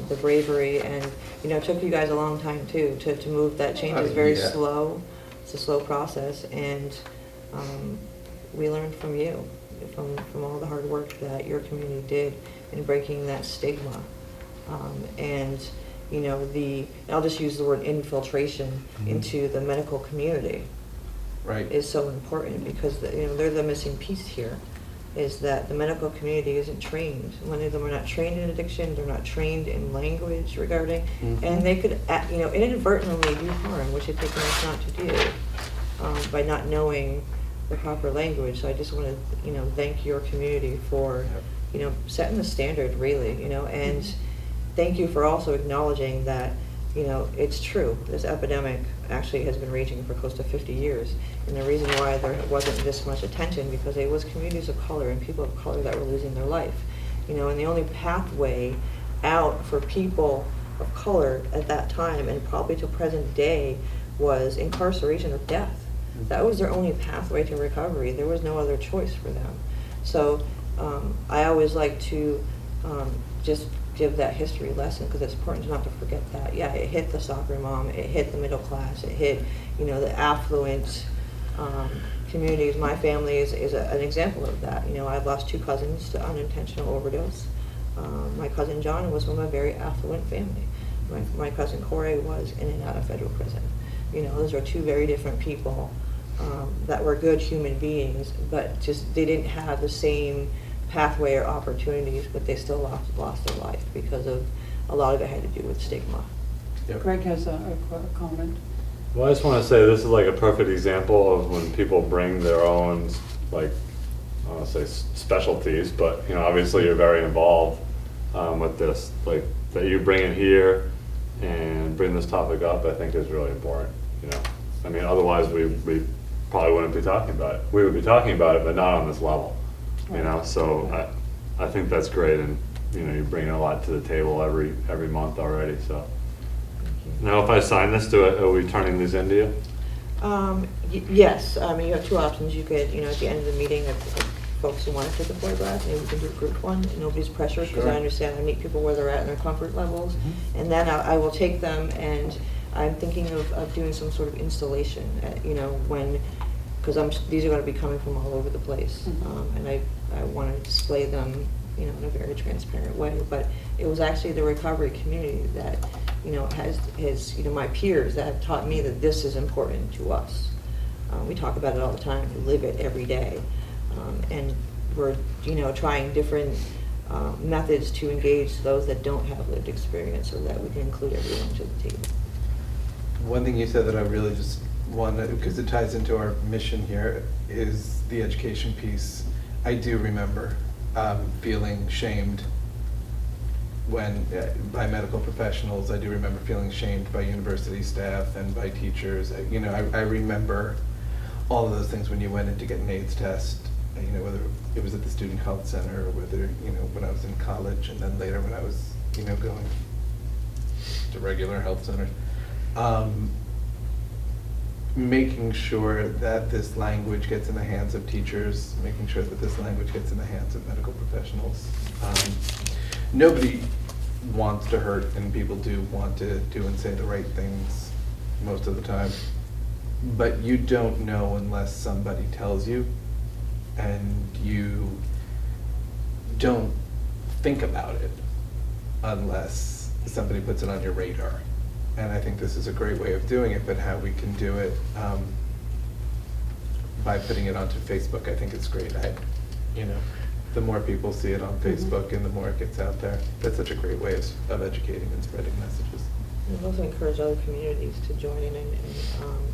the bravery, and, you know, it took you guys a long time too, to move that change. It's very Yeah. slow. It's a slow process, and we learned from you, from all the hard work that your community did in breaking that stigma. And, you know, I'll just use the word infiltration into the medical community Right. is so important, because, you know, they're the missing piece here, is that the medical community isn't trained. Many of them are not trained in addiction, they're not trained in language regarding, and they could, you know, inadvertently do harm, which they've taken us not to do, by not knowing the proper language. So I just want to, you know, thank your community for, you know, setting the standard, really, you know, and thank you for also acknowledging that, you know, it's true. This epidemic actually has been raging for close to 50 years. And the reason why there wasn't this much attention, because it was communities of color and people of color that were losing their life. You know, and the only pathway out for people of color at that time, and probably to present day, was incarceration or death. That was their only pathway to recovery. There was no other choice for them. So I always like to just give that history lesson, because it's important not to forget that. Yeah, it hit the soccer mom, it hit the middle class, it hit, you know, the affluent communities. My family is an example of that. You know, I've lost 2 cousins to unintentional overdose. My cousin John was from a very affluent family. my cousin Corey was in and out of federal prison. You know, those are two very different people that were good human beings, but just they didn't have the same pathway or opportunities, but they still lost their life because of a lot of it had to do with stigma. Greg has a comment. Well, I just want to say this is like a perfect example of when people bring their own, like, I don't want to say specialties, but, you know, obviously you're very involved with this, like, that you bring it here and bring this topic up, I think is really important, you know. I mean, otherwise we probably wouldn't be talking about it. We would be talking about it, but not on this level, you know. So I think that's great, and, you know, you're bringing a lot to the table every month already, so. Now, if I sign this, are we turning these into you? Yes, I mean, you have two options. You could, you know, at the end of the meeting, if folks who want to take a photograph, maybe we can do a group one. Nobody's pressured, because I understand I meet people where they're at in their comfort levels. And then I will take them, and I'm thinking of doing some sort of installation, you know, because these are going to be coming from all over the place. And I want to display them, you know, in a very transparent way. But it was actually the recovery community that, you know, has, you know, my peers that have taught me that this is important to us. We talk about it all the time. We live it every day. And we're, you know, trying different methods to engage those that don't have lived experience so that we can include everyone to the table. One thing you said that I really just want to, because it ties into our mission here, is the education piece. I do remember feeling shamed when by medical professionals. I do remember feeling shamed by university staff and by teachers. You know, I remember all of those things when you went in to get an AIDS test, you know, whether it was at the student health center or whether, you know, when I was in college, and then later when I was, you know, going to regular health centers. Making sure that this language gets in the hands of teachers, making sure that this language gets in the hands of medical professionals. Nobody wants to hurt, and people do want to do and say the right things most of the time. But you don't know unless somebody tells you, and you don't think about it unless somebody puts it on your radar. And I think this is a great way of doing it, but how we can do it by putting it onto Facebook, I think it's great. You know, the more people see it on Facebook and the more it gets out there, that's such a great way of educating and spreading messages. We've also encouraged other communities to join in, and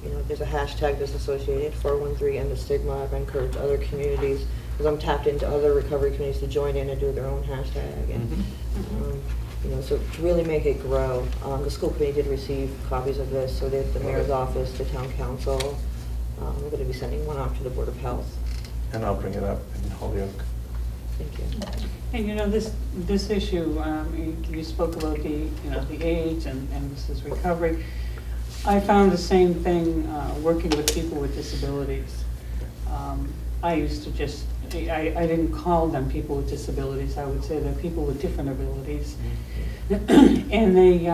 you know, there's a hashtag that's associated, 413 End the Stigma. I've encouraged other communities, because I'm tapped into other recovery communities, to join in and do their own hashtag. And you know, so to really make it grow. The school committee did receive copies of this, so did the mayor's office, the town council. We're going to be sending one off to the Board of Health. And I'll bring it up in Holyoke. Thank you. And you know, this issue, you spoke about the AIDS and this is recovery. I found the same thing working with people with disabilities. I used to just, I didn't call them people with disabilities. I would say they're people with different abilities. And they,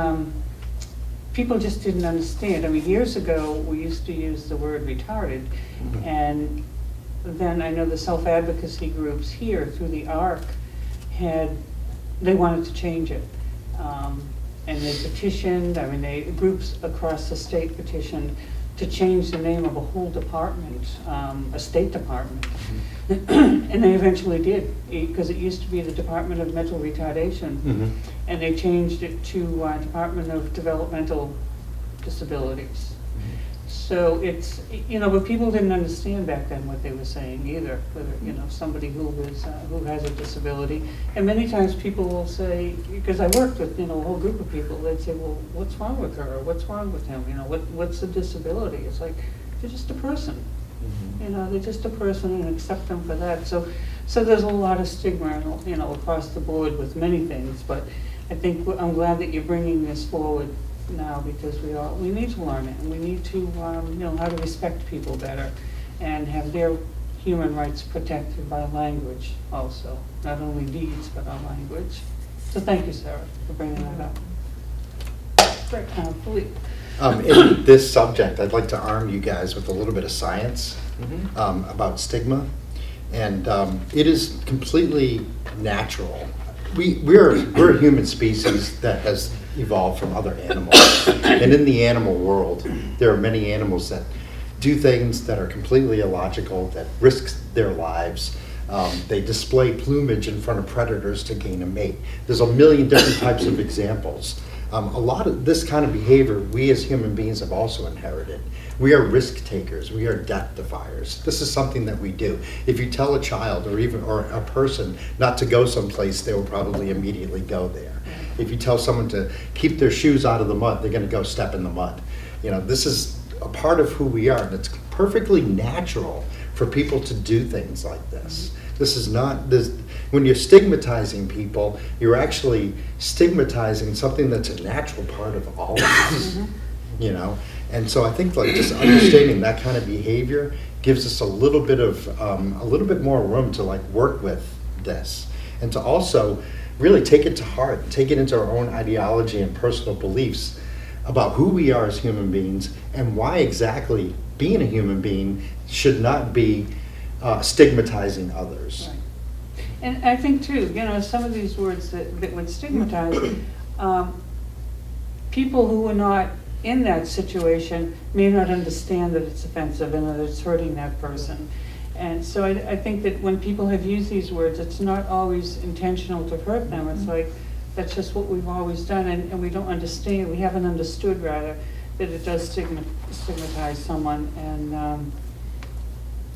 people just didn't understand. I mean, years ago, we used to use the word retarded, and then I know the self-advocacy groups here through the ARC they wanted to change it. And they petitioned, I mean, groups across the state petitioned to change the name of a whole department, a state department. And they eventually did, because it used to be the Department of Mental Retardation. And they changed it to Department of Developmental Disabilities. So it's, you know, but people didn't understand back then what they were saying either, whether, you know, somebody who has a disability. And many times people will say, because I worked with, you know, a whole group of people, they'd say, well, what's wrong with her, or what's wrong with him, you know, what's the disability? It's like, they're just a person. You know, they're just a person, and accept them for that. So there's a lot of stigma, you know, across the board with many things, but I think I'm glad that you're bringing this forward now, because we need to learn it, and we need to you know, how to respect people better and have their human rights protected by language also, not only deeds but our language. So thank you, Sarah, for bringing that up. Great. Philippe. In this subject, I'd like to arm you guys with a little bit of science about stigma, and it is completely natural. We're a human species that has evolved from other animals. And in the animal world, there are many animals that do things that are completely illogical, that risk their lives. They display plumage in front of predators to gain a mate. There's a million different types of examples. A lot of this kind of behavior we as human beings have also inherited. We are risk takers. We are death defiers. This is something that we do. If you tell a child or a person not to go someplace, they will probably immediately go there. If you tell someone to keep their shoes out of the mud, they're going to go step in the mud. You know, this is a part of who we are, and it's perfectly natural for people to do things like this. This is not this. When you're stigmatizing people, you're actually stigmatizing something that's a natural part of all of us. You know, and so I think like just understanding that kind of behavior gives us a little bit more room to like work with this, and to also really take it to heart, take it into our own ideology and personal beliefs about who we are as human beings and why exactly being a human being should not be stigmatizing others. Right. And I think too, you know, some of these words that would stigmatize, people who are not in that situation may not understand that it's offensive and that it's hurting that person. And so I think that when people have used these words, it's not always intentional to hurt them. It's like, that's just what we've always done, and we don't understand, we haven't understood rather, that it does stigmatize someone, and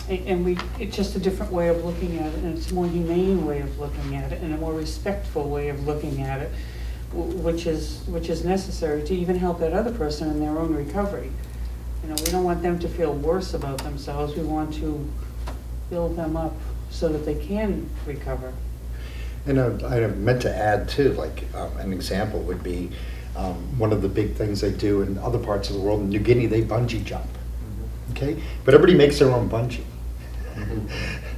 it's just a different way of looking at it, and it's a more humane way of looking at it, and a more respectful way of looking at it, which is necessary to even help that other person in their own recovery. You know, we don't want them to feel worse about themselves. We want to build them up so that they can recover. And I meant to add too, like an example would be one of the big things they do in other parts of the world. In New Guinea, they bungee jump. Okay, but everybody makes their own bungee.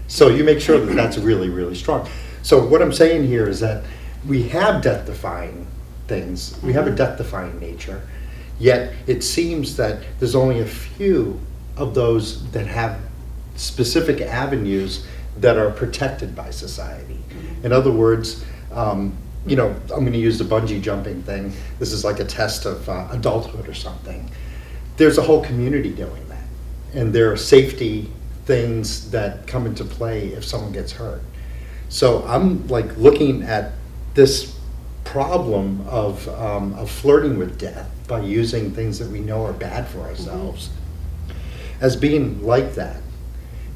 So you make sure that that's really, really strong. So what I'm saying here is that we have death-defying things. We have a death-defying nature. Yet it seems that there's only a few of those that have specific avenues that are protected by society. In other words, you know, I'm going to use the bungee jumping thing. This is like a test of adulthood or something. There's a whole community doing that. And there are safety things that come into play if someone gets hurt. So I'm like looking at this problem of flirting with death by using things that we know are bad for ourselves as being like that.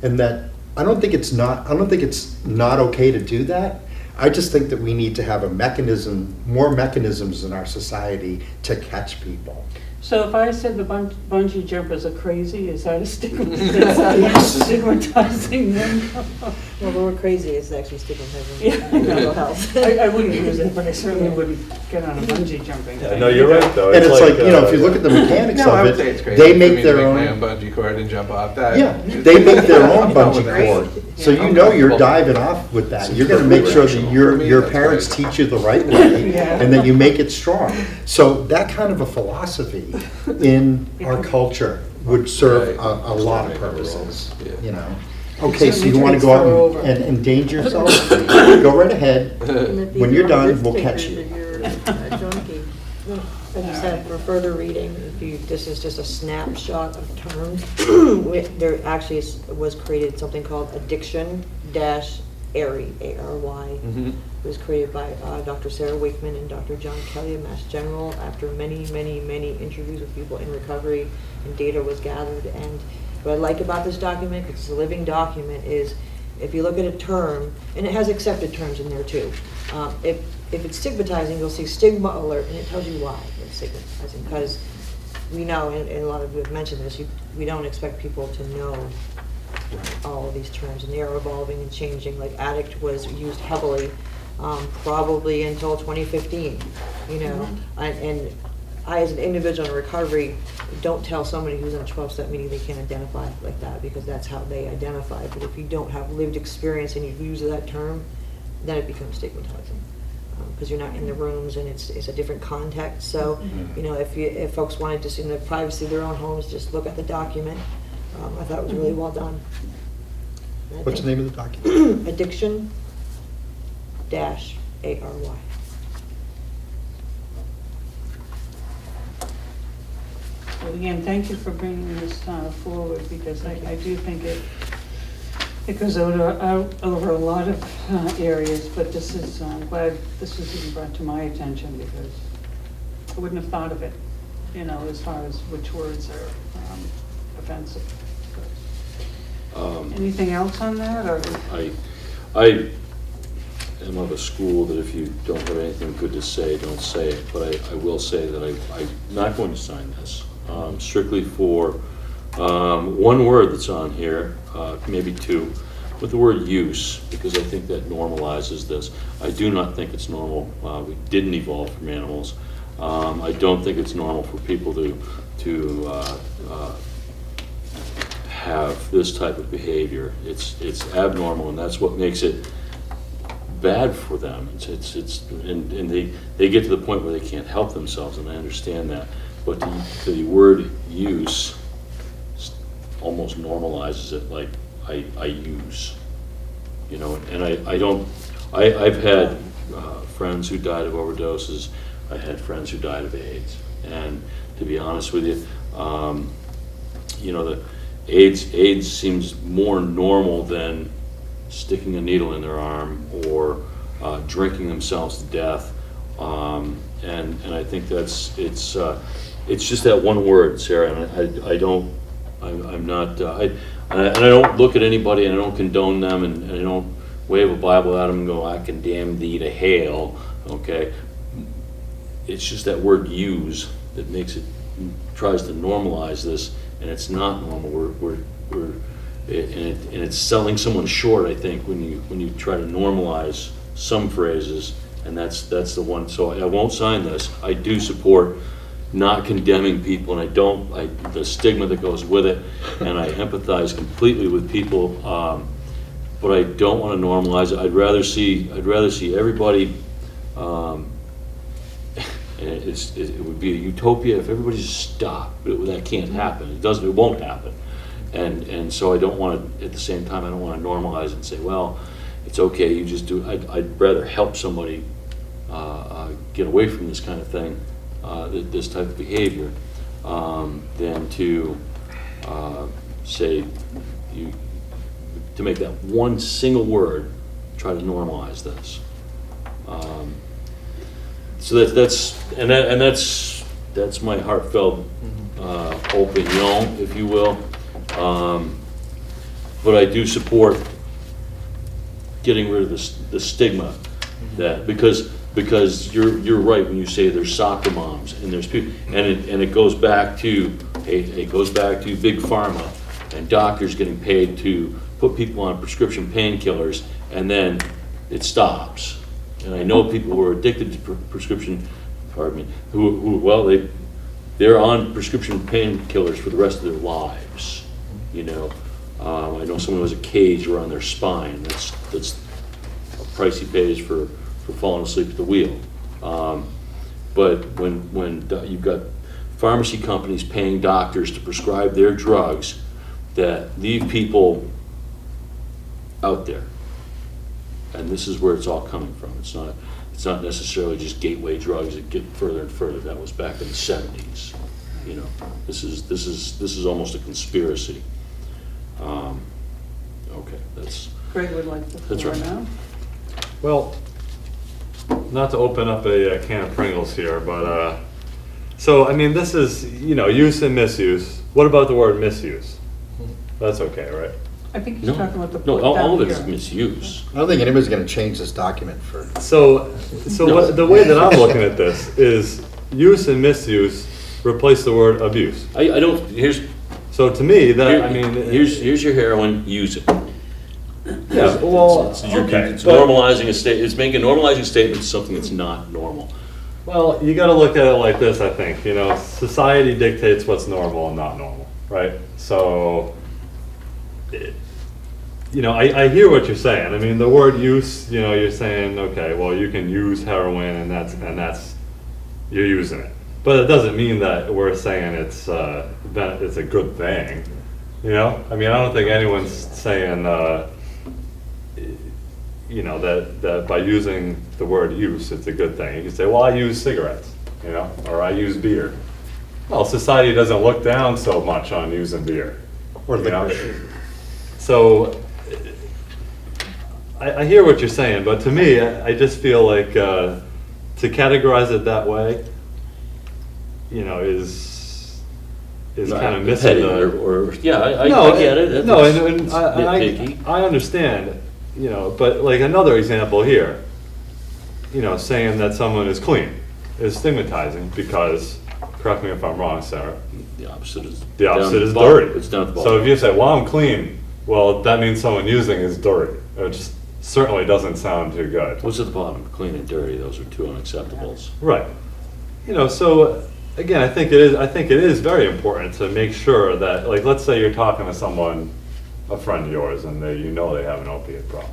And that I don't think it's not okay to do that. I just think that we need to have more mechanisms in our society to catch people. So if I said the bungee jumpers are crazy, is that a stigmatizing them? Well, the word crazy is actually stigmatizing Yeah. mental health. I wouldn't use it, but I certainly wouldn't get on a bungee jumping Yeah, thing. no, you're right though. And it's like, you know, if you look at the mechanics No, I of would say it, it's crazy they for make me their to make own. my own bungee cord and jump off that. Yeah, they make their own bungee Right. cord. So you know you're diving off with that. You're gonna make sure that your parents teach you the right way Yeah. and that you make it strong. So that kind of a philosophy in our culture would serve a lot of purposes, you know? Okay, so you wanna go out and endanger yourself? Go right ahead. When you're done, we'll catch you. I just have for further reading, this is just a snapshot of terms. There actually was created something called addiction-ARY, A-R-Y. It was created by Dr. Sarah Wakeman and Dr. John Kelly of Mass General after many interviews with people in recovery, and data was gathered. And what I like about this document, because it's a living document, is if you look at a term, and it has accepted terms in there too. If it's stigmatizing, you'll see stigma alert, and it tells you why it's stigmatizing. Because we know, and a lot of you have mentioned this, we don't expect people to know all of these terms, and they are evolving and changing. Like addict was used heavily, probably until 2015, you know. And I, as an individual in recovery, don't tell somebody who's in a 12-step meeting they can't identify like that, because that's how they identify. But if you don't have lived experience and you use that term, then it becomes stigmatizing. Because you're not in the rooms and it's a different context. So, you know, if folks wanted to, in the privacy of their own homes, just look at the document. I thought it was really well done. What's the name of the document? Addiction-ARY. Well, again, thank you for bringing this forward, because I do think it goes over a lot of areas, but this is, I'm glad this was even brought to my attention, because I wouldn't have thought of it, you know, as far as which words are offensive. Anything else on that, or? I am of a school that if you don't have anything good to say, don't say it. But I will say that I'm not going to sign this, strictly for one word that's on here, maybe two, with the word use, because I think that normalizes this. I do not think it's normal. We didn't evolve from animals. I don't think it's normal for people to have this type of behavior. It's abnormal, and that's what makes it bad for them. And they get to the point where they can't help themselves, and I understand that. But the word use almost normalizes it, like I use, you know. And I've had friends who died of overdoses. I had friends who died of AIDS, and to be honest with you, you know, the AIDS seems more normal than sticking a needle in their arm or drinking themselves to death, and I think it's just that one word, Sarah. And I don't look at anybody, and I don't condone them, and I don't wave a Bible at them and go, "I condemn thee to hell." Okay, it's just that word "use" that makes it, tries to normalize this. And it's not normal. And it's selling someone short, I think, when you try to normalize some phrases, and that's the one. So I won't sign this. I do support not condemning people, and the stigma that goes with it, and I empathize completely with people, but I don't want to normalize it. I'd rather see everybody. And it would be a utopia if everybody just stopped, but that can't happen. It won't happen. And so I don't want to, at the same time, I don't want to normalize it and say, well, it's okay, you just do it. I'd rather help somebody get away from this kind of thing, this type of behavior, than to say, to make that one single word, try to normalize this. So that's my heartfelt opinion, if you will. But I do support getting rid of the stigma, that because you're right when you say there's soccer moms and there's people, and it goes back to big pharma and doctors getting paid to put people on prescription painkillers, and then it stops. And I know people who are addicted to prescription, they're on prescription painkillers for the rest of their lives. You know, I know someone who has a cage around their spine. That's a price he pays for falling asleep at the wheel. But when you've got pharmacy companies paying doctors to prescribe their drugs that leave people out there. And this is where it's all coming from. It's not necessarily just gateway drugs that get further and further. That was back in the 70s. You know, this is almost a conspiracy. Okay, that's. Greg would like the That's floor right. now. Well, not to open up a can of Pringles here, but so I mean, this is, you know, use and misuse. What about the word misuse? That's okay, right? I think he's No, talking about the. no, all down of it is here. misuse. I don't think anybody's going to change this document for. So the way that I'm looking at this is use and misuse replace the word abuse. I don't. So to me, that I mean, here's your heroin. Use it. yeah, well, It's okay, it's but- normalizing a state. It's making normalizing statement something that's not normal. Well, you got to look at it like this, I think. You know, society dictates what's normal and not normal, right? So, you know, I hear what you're saying. I mean, the word use, you know, you're saying, okay, well, you can use heroin, and that's you're using it. But it doesn't mean that we're saying it's a good thing. You know, I mean, I don't think anyone's saying, you know, that by using the word use, it's a good thing. You can say, well, I use cigarettes, you know, or I use beer. well, society doesn't look down so much on using beer. Or You know? liquor. So, I hear what you're saying, but to me, I just feel like to categorize it that way, you know, is kind of missing Petty, the. or, yeah, I No, get it. No, It's and nitpicky. I understand, you know, but like another example here, you know, saying that someone is clean is stigmatizing because, correct me if I'm wrong, Sarah, The opposite is. the down opposite at is the bottom. dirty. It's down at the So bottom. if you say, well, I'm clean, well, that means someone using is dirty, which certainly doesn't sound too good. What's at the bottom? Clean and dirty, those are two unacceptables. Right. You know, so again, I think it is very important to make sure that, like, let's say you're talking to someone, a friend of yours, and you know they have an opiate problem.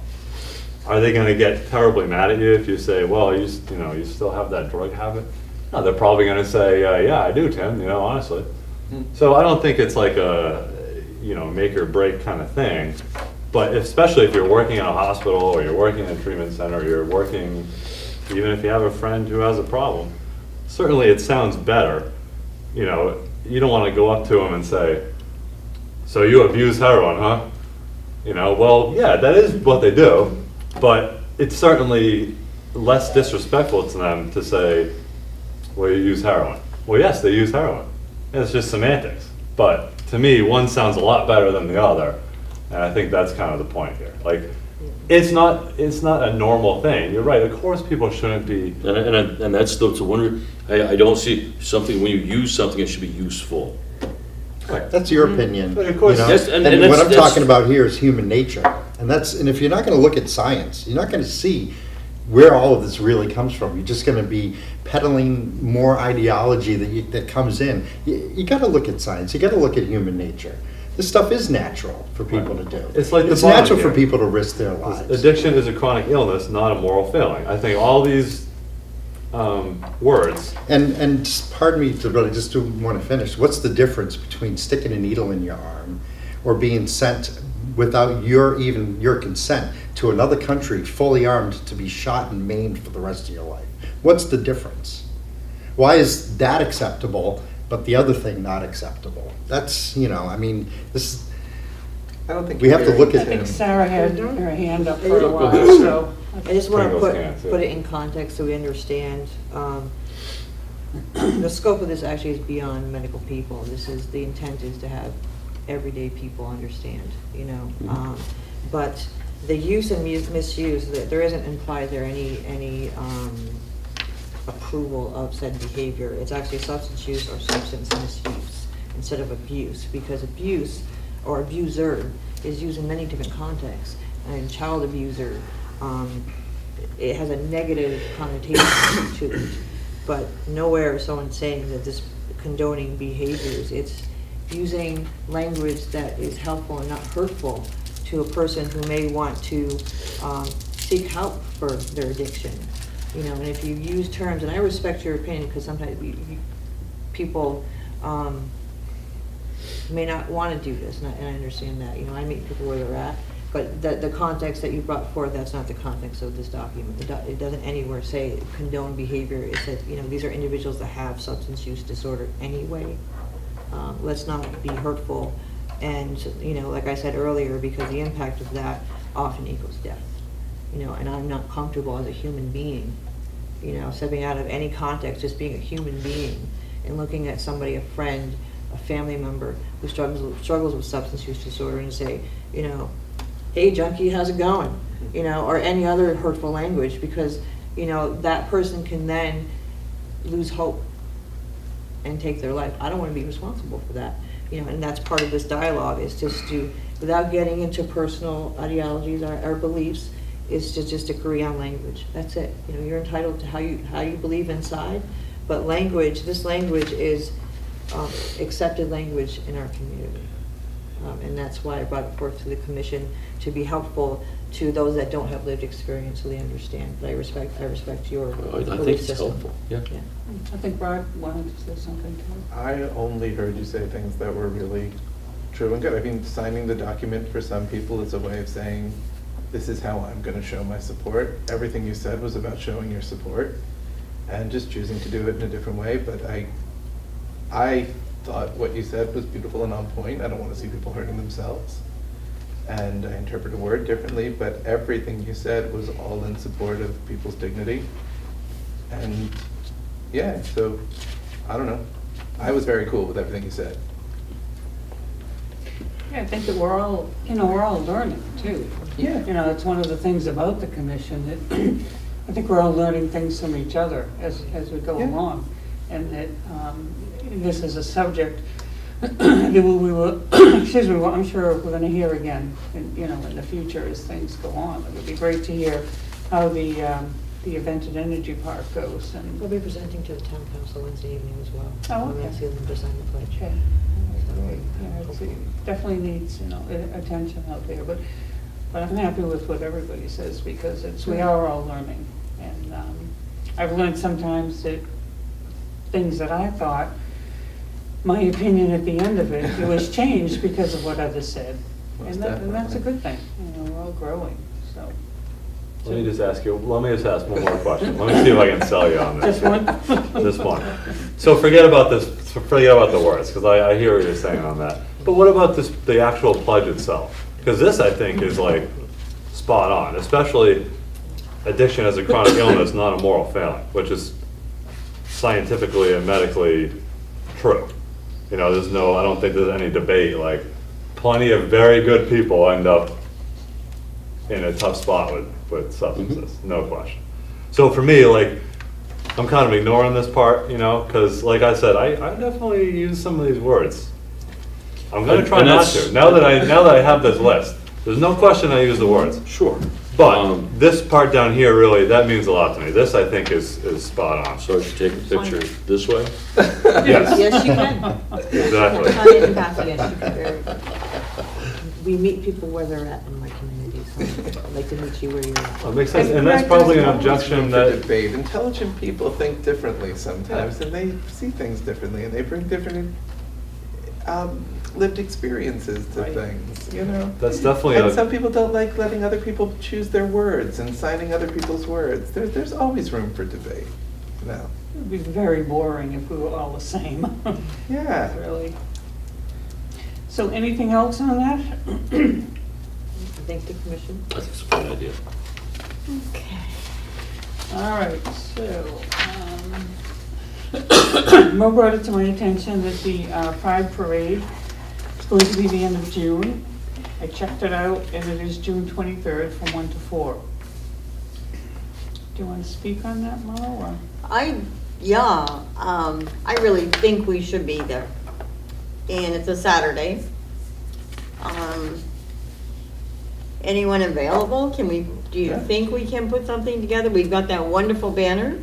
Are they gonna get terribly mad at you if you say, well, you know, you still have that drug habit? No, they're probably gonna say, yeah, I do, Tim, you know, honestly. So I don't think it's like a, you know, make or break kind of thing. But especially if you're working in a hospital, or you're working in a treatment center, or you're working, even if you have a friend who has a problem, certainly it sounds better. You know, you don't want to go up to them and say, so you abuse heroin, huh? You know, well, yeah, that is what they do, but it's certainly less disrespectful to them to say, well, you use heroin. Well, yes, they use heroin. It's just semantics. But to me, one sounds a lot better than the other. And I think that's kind of the point here. Like, it's not a normal thing. You're right. Of course, people shouldn't be. And that's the wonder. I don't see something, when you use something, it should be useful. That's your opinion. But of course- you know? Yes, And and what that's- I'm talking about here is human nature. And if you're not gonna look at science, you're not gonna see where all of this really comes from. You're just gonna be peddling more ideology that comes in. You gotta look at science, you gotta look at human nature. This stuff is natural for people to do. It's like the It's bottom natural for here. people to risk their lives. Addiction is a chronic illness, not a moral failing. I think all these words. And just pardon me to really just want to finish. What's the difference between sticking a needle in your arm or being sent without your consent to another country fully armed to be shot and maimed for the rest of your life? What's the difference? Why is that acceptable but the other thing not acceptable? That's, you know, I mean, this, I don't think we have to look I at think Sarah had her hand up for a Go while, ahead. so. I just want to Pringles cans, yeah. put it in context so we understand. The scope of this actually is beyond medical people. The intent is to have everyday people understand, you know. But the use and misuse, there isn't implied there any approval of said behavior. It's actually substance use or substance misuse instead of abuse, because abuse or abuser is used in many different contexts. And child abuser, it has a negative connotation to it, but nowhere is someone saying that this condoning behaviors. It's using language that is helpful and not hurtful to a person who may want to seek help for their addiction. You know, and if you use terms, and I respect your opinion, because sometimes people may not want to do this, and I understand that. You know, I meet people where they're at, but the context that you brought forth, that's not the context of this document. It doesn't anywhere say condone behavior. It says, you know, these are individuals that have substance use disorder anyway. Let's not be hurtful, and, you know, like I said earlier, because the impact of that often equals death. You know, and I'm not comfortable as a human being, you know, stepping out of any context, just being a human being, and looking at somebody, a friend, a family member who struggles with substance use disorder, and say, you know, hey junkie, how's it going? You know, or any other hurtful language, because, you know, that person can then lose hope and take their life. I don't want to be responsible for that. You know, and that's part of this dialogue, is just to, without getting into personal ideologies or beliefs, is to just agree on language. That's it. You know, you're entitled to how you believe inside, but language, this language is accepted language in our community. And that's why I brought it forth to the commission, to be helpful to those that don't have lived experience, so they understand. But I respect your I belief think it's system. helpful, yeah. I think Brad wanted to say something too. I only heard you say things that were really true and good. I mean, signing the document for some people is a way of saying, this is how I'm going to show my support. Everything you said was about showing your support and just choosing to do it in a different way. But I thought what you said was beautiful and on point. I don't want to see people hurting themselves. And I interpret a word differently, but everything you said was all in support of people's dignity. And yeah, so, I don't know. I was very cool with everything you said. Yeah, I think that we're all learning too. Yeah. You know, it's one of the things about the commission that I think we're all learning things from each other as we go Yeah. along. And that this is a subject that we will, excuse me, well, I'm sure we're gonna hear again, in the future as things go on. It would be great to hear how the event at Energy Park goes and. We'll be presenting to the town council Wednesday evening as well. Oh, I'm okay. asking them to sign the pledge. Okay. Great. Yeah, it definitely needs, attention out there, but I'm happy with what everybody says because we are all learning. And I've learned sometimes that things that I thought, my opinion at the end of it was changed because of what others said. Most And that's a definitely. good thing, we're all growing, so. Let me just ask one more question. Let me see if I can sell you on this. Just one? This one. So forget about the words, because I hear what you're saying on that. But what about the actual pledge itself? Because this, I think, is like spot on, especially addiction as a chronic illness, not a moral failing, which is scientifically and medically true. I don't think there's any debate, like, plenty of very good people end up in a tough spot with substances, no question. So for me, like, I'm kind of ignoring this part, because like I said, I definitely use some of these words. I'm gonna try And not that's- to. Now that I have this list, there's no question I use the words. Sure. But this part down here, really, that means a lot to me. This, I think, is spot on. So I should take a picture this way? Yes, Yes, you can. exactly. Sign it and pass it in. Very good. We meet people where they're at in my community, so I'd like to meet you where you're at. That makes sense, and that's probably an objection For that, debate. Intelligent people think differently sometimes, and they see things differently, and they bring different lived experiences to Right. things, that's definitely And a, some people don't like letting other people choose their words and signing other people's words. There's always room for debate, It'd be very boring if we were all the same. Yeah. Really. So anything else on that? Thank the commission. I think it's a good idea. Okay. All right, so, Mo brought it to my attention that the Pride Parade is going to be the end of June. I checked it out, and it is June 23rd from 1 to 4. Do you want to speak on that, Mo, or? I really think we should be there. And it's a Saturday. Anyone available? Do you Yeah. think we can put something together? We've got that wonderful banner.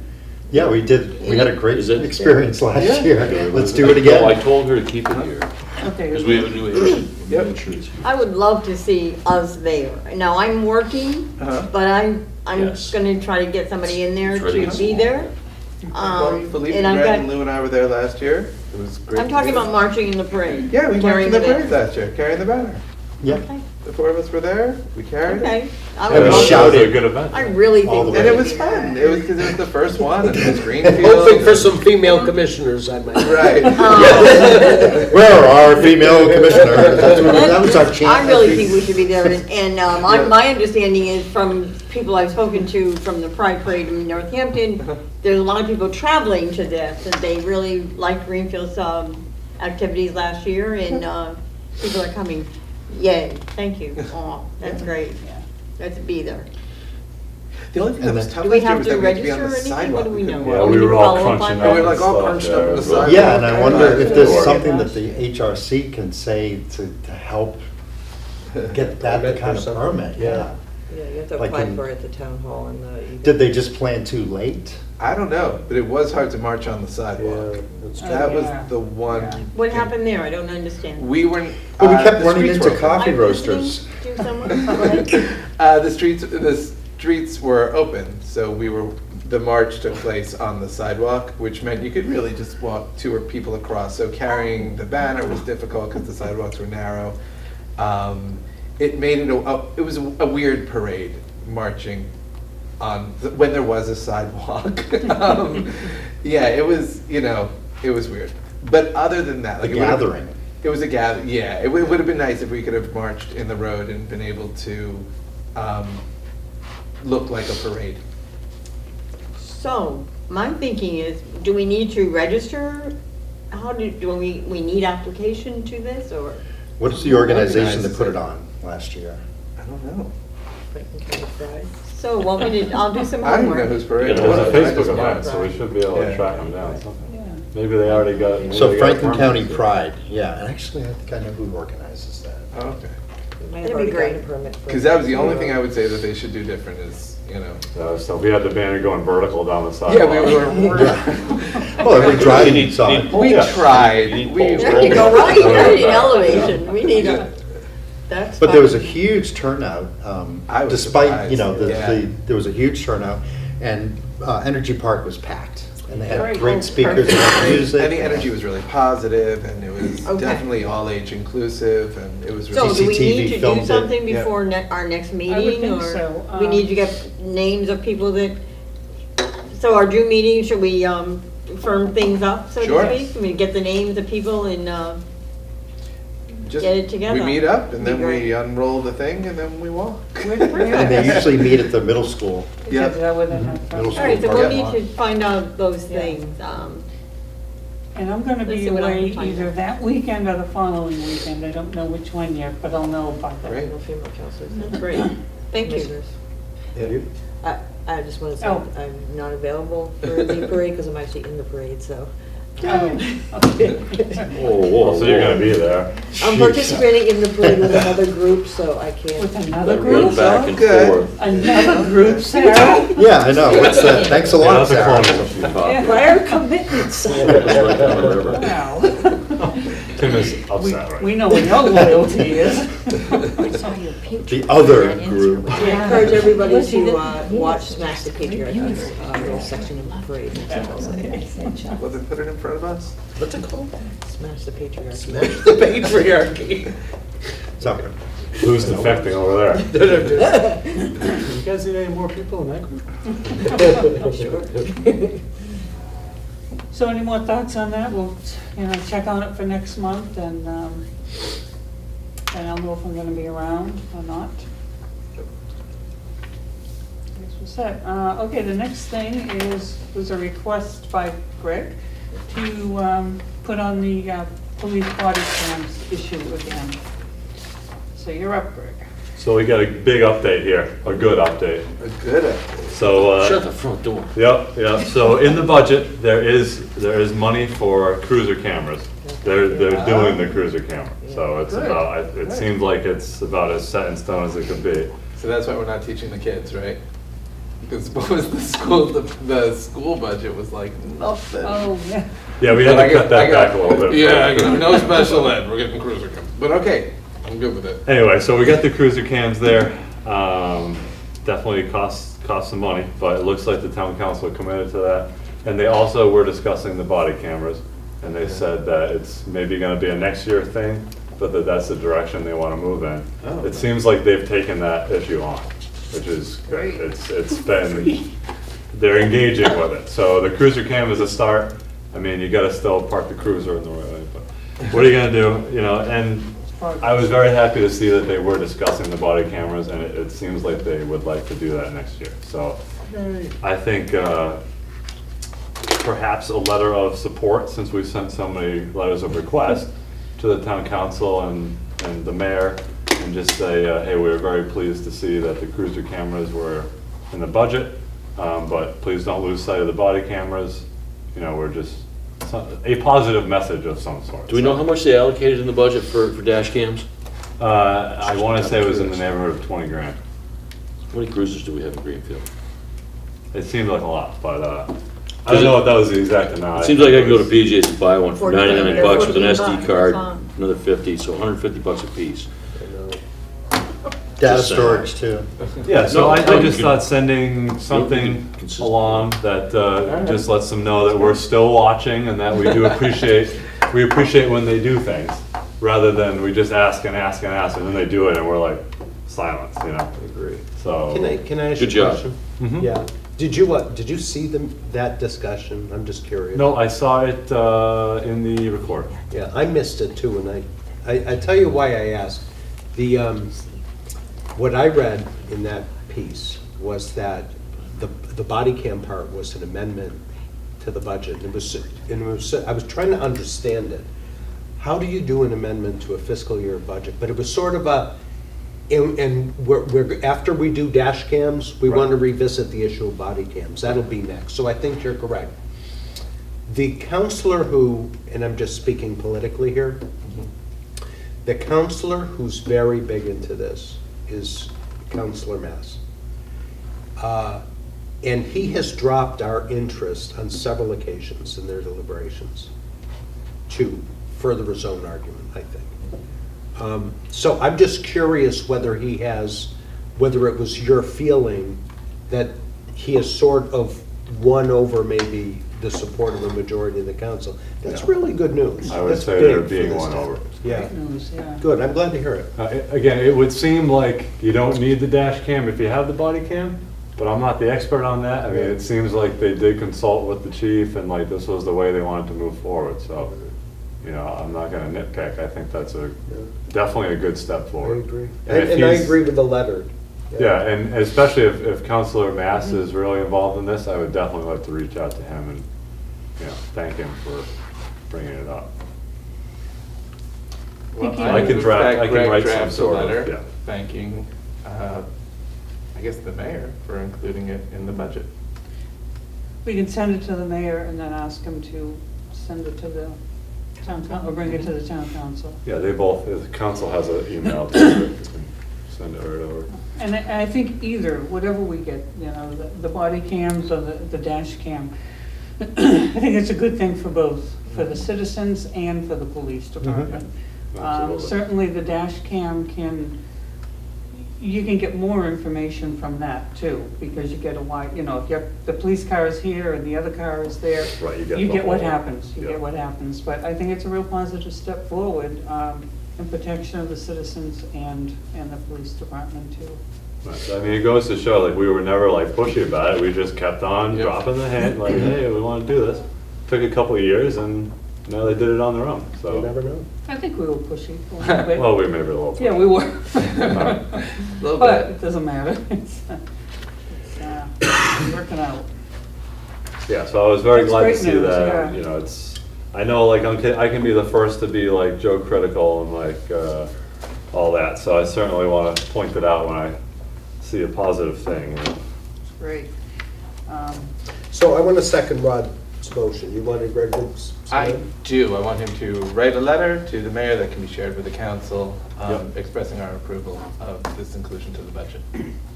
Yeah, we did. We had a great Is it? experience last Yeah. year. Let's do it Well, I again. told her to keep it here, Okay. because we have a new agent. Yep. Make sure it's here. I would love to see us there. Now, I'm working, Uh-huh. but I'm Yes. gonna try to get somebody in there Try to to get be some. there. Well, Felipe And and I've Greg and got, Lou and I were there last year. It was great. I'm to talking do. about marching in the parade. Yeah, we marched carrying in the banner. parade last year, carrying the banner. Yeah. Okay. The four of us were there, we carried Okay. it. I And would we love to- shouted. a good event. I really All the think. way. And that it would was be fun. great. It was because it was the first one, and it was Greenfield. Hoping for some female commissioners, I might. Right. Where are our female commissioners? That was our chance. I really think we should be there, and my understanding is from people I've spoken to from the Pride Parade in Northampton, there's a lot of people traveling to this, and they really liked Greenfield's activities last year, and people are coming. Yay, thank you. Oh, that's great. Let's be there. The only thing that was And tough Do we last year have was to that we had to be on register or the anything? sidewalk. What do we know? Yeah, We we can were all follow up crunching on up. that. We were like all Stuff crunched up on the there. sidewalk. Yeah, and I wonder if there's Or- something that the HRC can say to help get that Permit or kind of something. permit, yeah. Yeah, you have to Like apply in- for it at the town hall and the. Did they just plan too late? I don't know, but it was hard to march on the sidewalk. Yeah, that's true. That was Yeah. the one. Yeah. What happened there? I don't understand. We were. Well, we kept the running streets into were open. coffee I'm roasters. listening to someone. Go ahead. The streets were open, so the march took place on the sidewalk, which meant you could really just walk two or people across. So carrying the banner was difficult because the sidewalks were narrow. It made it it was a weird parade marching on when there was a sidewalk. Yeah, it was it was weird. But other than that, A like it would've- gathering. It was a gather, yeah. It would have been nice if we could have marched in the road and been able to look like a parade. So, my thinking is, do we need to register? How do we need application to this, or? What's the organization that put it on last year? I don't know. Franklin County Pride. So, want me to, I'll do some I don't even know homework. whose parade. It it was a I Facebook just event, marked. so we should be able to Yeah. track them down. somehow. Yeah. Maybe they already got. maybe So they got Franklin County permits. Pride, yeah, and actually I think I know who organizes that. Oh, okay. We might have That'd be already gotten great. a permit for. Because that was the only thing I would say that they should do different is, you know. So we had the banner going vertical down the side. Yeah, we were. Oh, every driving sign. We Yeah. tried. We There you go, right, there you go, elevation, we need a, that's. But there was a fine. huge turnout, I was despite, you know, surprised, yeah. there was a huge turnout, and Energy Park was packed. And they had Great. great speakers Perfect. and music. And the energy was really positive, and it was Okay. definitely all age inclusive, and it was So really. do we CCTV need to do filmed it. something Yeah. before our next meeting? think or so. We need to get names of people that, so our June meeting, should we firm things up, so Sure. to speak? I mean, get the names of people and Just- get it together. We meet up, and Be then great. we unroll the thing, and then we walk. And they usually meet at the middle school. Yeah. Is that where they have fun? Middle All right, so school we'll parking need lot. to find out those Yeah. things. And I'm gonna Let's be see what I away can find either out. that weekend or the following weekend. I don't know which one yet, but I'll know by then. Great. No female counselors. That's great. Thank you. Commissioners. Yeah. I just want to say, Oh. I'm not available for the parade because I'm actually in the parade, so. Oh, okay. Whoa, So you're gonna be there. I'm participating in the parade with another group, so I With can't. another Run group? back and Good. forth. Another group, Sarah? Yeah, I know. What's that? Thanks a Yeah, lot, that's a Sarah. clone. Prior commitments. Right down the river. Wow. Tim is upset right We know what your loyalty is. The other group. I encourage everybody Well, see, to that- watch Smash the Patriot, that's a little section of the parade. That's all I'll say. Well, then put it in front of us. What's it called? Smash the Patriot. Smash the patriarchy. Sorry. Who's defecting over there? You guys need any more people in that group? So any more thoughts on that? We'll, check on it for next month and I'll know if I'm gonna be around or not. I guess we're set. Okay, the next thing was a request by Greg to put on the police body cams issue again. So you're up, Greg. So we got a big update here, a good update. A good idea. So, Shut the front door. Yep, yep. So in the budget, there is money for cruiser cameras. They're doing the cruiser camera. So it's Good. it seems like it's about as set in stone as it could be. So that's why we're not teaching the kids, right? Because what was the school budget was like nothing. Oh, yeah. Yeah, we had to cut that back a little bit. Yeah, I got no special ed, we're getting cruiser cam. But okay, I'm good with it. Anyway, so we got the cruiser cams there. Definitely costs some money, but it looks like the town council committed to that. And they also were discussing the body cameras, and they said that it's maybe gonna be a next year thing, but that's the direction they wanna move in. Oh. It seems like they've taken that issue on, which is great. It's been, they're engaging with it. So the cruiser cam is a start. I mean, you gotta still park the cruiser in the right way, but what are you gonna do, and I was very happy to see that they were discussing the body cameras, and it seems like they would like to do that next year. So I think perhaps a letter of support, since we've sent so many letters of request to the town council and the mayor, and just say, hey, we're very pleased to see that the cruiser cameras were in the budget, but please don't lose sight of the body cameras. We're just a positive message of some sort. Do we know how much they allocated in the budget for dash cams? I want to say it was in the neighborhood of 20 grand. How many cruisers do we have in Greenfield? It seemed like a lot, but I don't know if that was the exact amount. It seems like I could go to BJ's and buy one for 14 $99 bucks with an $14, SD card, huh? another 50, so 150 bucks a piece. Data Just saying. storage too. Yeah, so No, I no, you just can- thought sending something consistent. along that just lets them know that we're still watching and that we do appreciate when they do things, rather than we just ask and ask and ask and then they do it and we're like silence, Agree. So. Can I ask Good you a job. question? Mhm. Yeah. Did you see that discussion? I'm just curious. No, I saw it in the recording. Yeah, I missed it too, and I tell you why I asked. What I read in that piece was that the body cam part was an amendment to the budget. I was trying to understand it. How do you do an amendment to a fiscal year budget? But it was sort of and after we do dash cams, we want to revisit the issue of body cams. That'll be next. So I think you're correct. The counselor who, and I'm just speaking politically here, the counselor who's very big into this is Counselor Mass. And he has dropped our interest on several occasions in their deliberations to further his own argument, I think. So I'm just curious whether it was your feeling that he has sort of won over maybe the support of the majority of the council. That's really good news. I would That's say big they're for being this won town. over. Yeah, News, yeah. good, I'm glad to hear it. Again, it would seem like you don't need the dash cam if you have the body cam, but I'm not the expert on that. I mean, it seems like they did consult with the chief and like this was the way they wanted to move forward, so, you know, I'm not gonna nitpick. I think that's definitely a good step I forward. agree. if And I he's- agree with the letter. Yeah, and especially if Counselor Mass is really involved in this, I would definitely like to reach out to him and, you know, thank him for bringing it up. Well, Thank you. I can would draft- expect I can Greg write some drafts a sort of- letter yeah. Thanking, I guess, the mayor for including it in the budget. We can send it to the mayor and then ask him to send it to the town council, or bring it to the town council. Yeah, they both, the council has an email to it, you can send it right over. And I think either, whatever we get, you know, the body cams or the dash cam, I think it's a good thing for both, for the citizens and for the police department. Absolutely. Certainly the dash cam you can get more information from that too, because you get a wide, you know, if the police car is here and the other car is there. Right, you get You the get what whole- happens, you yeah. get what happens. But I think it's a real positive step forward in protection of the citizens and the police department too. Right, I mean, it goes to show, like, we were never like pushy about it, we just kept on Yep. dropping the hint, like, hey, we wanna do this. Took a couple of years and now they did it on their own, You never so. know. I think we were pushing a little bit. Well, we maybe a little. Yeah, we were. Little But bit. it doesn't matter. It's working out. Yeah, so I was very That's glad to great see news, that, yeah. you know, I know, like, I can be the first to be like Joe critical and like, all that, so I certainly wanna point it out when I see a positive thing, you know. It's great. So I want to second Rod's motion. You wanted Greg to I say do. I want him to write a letter to the mayor that can be shared with the council, Yep. expressing our approval of this inclusion to the budget.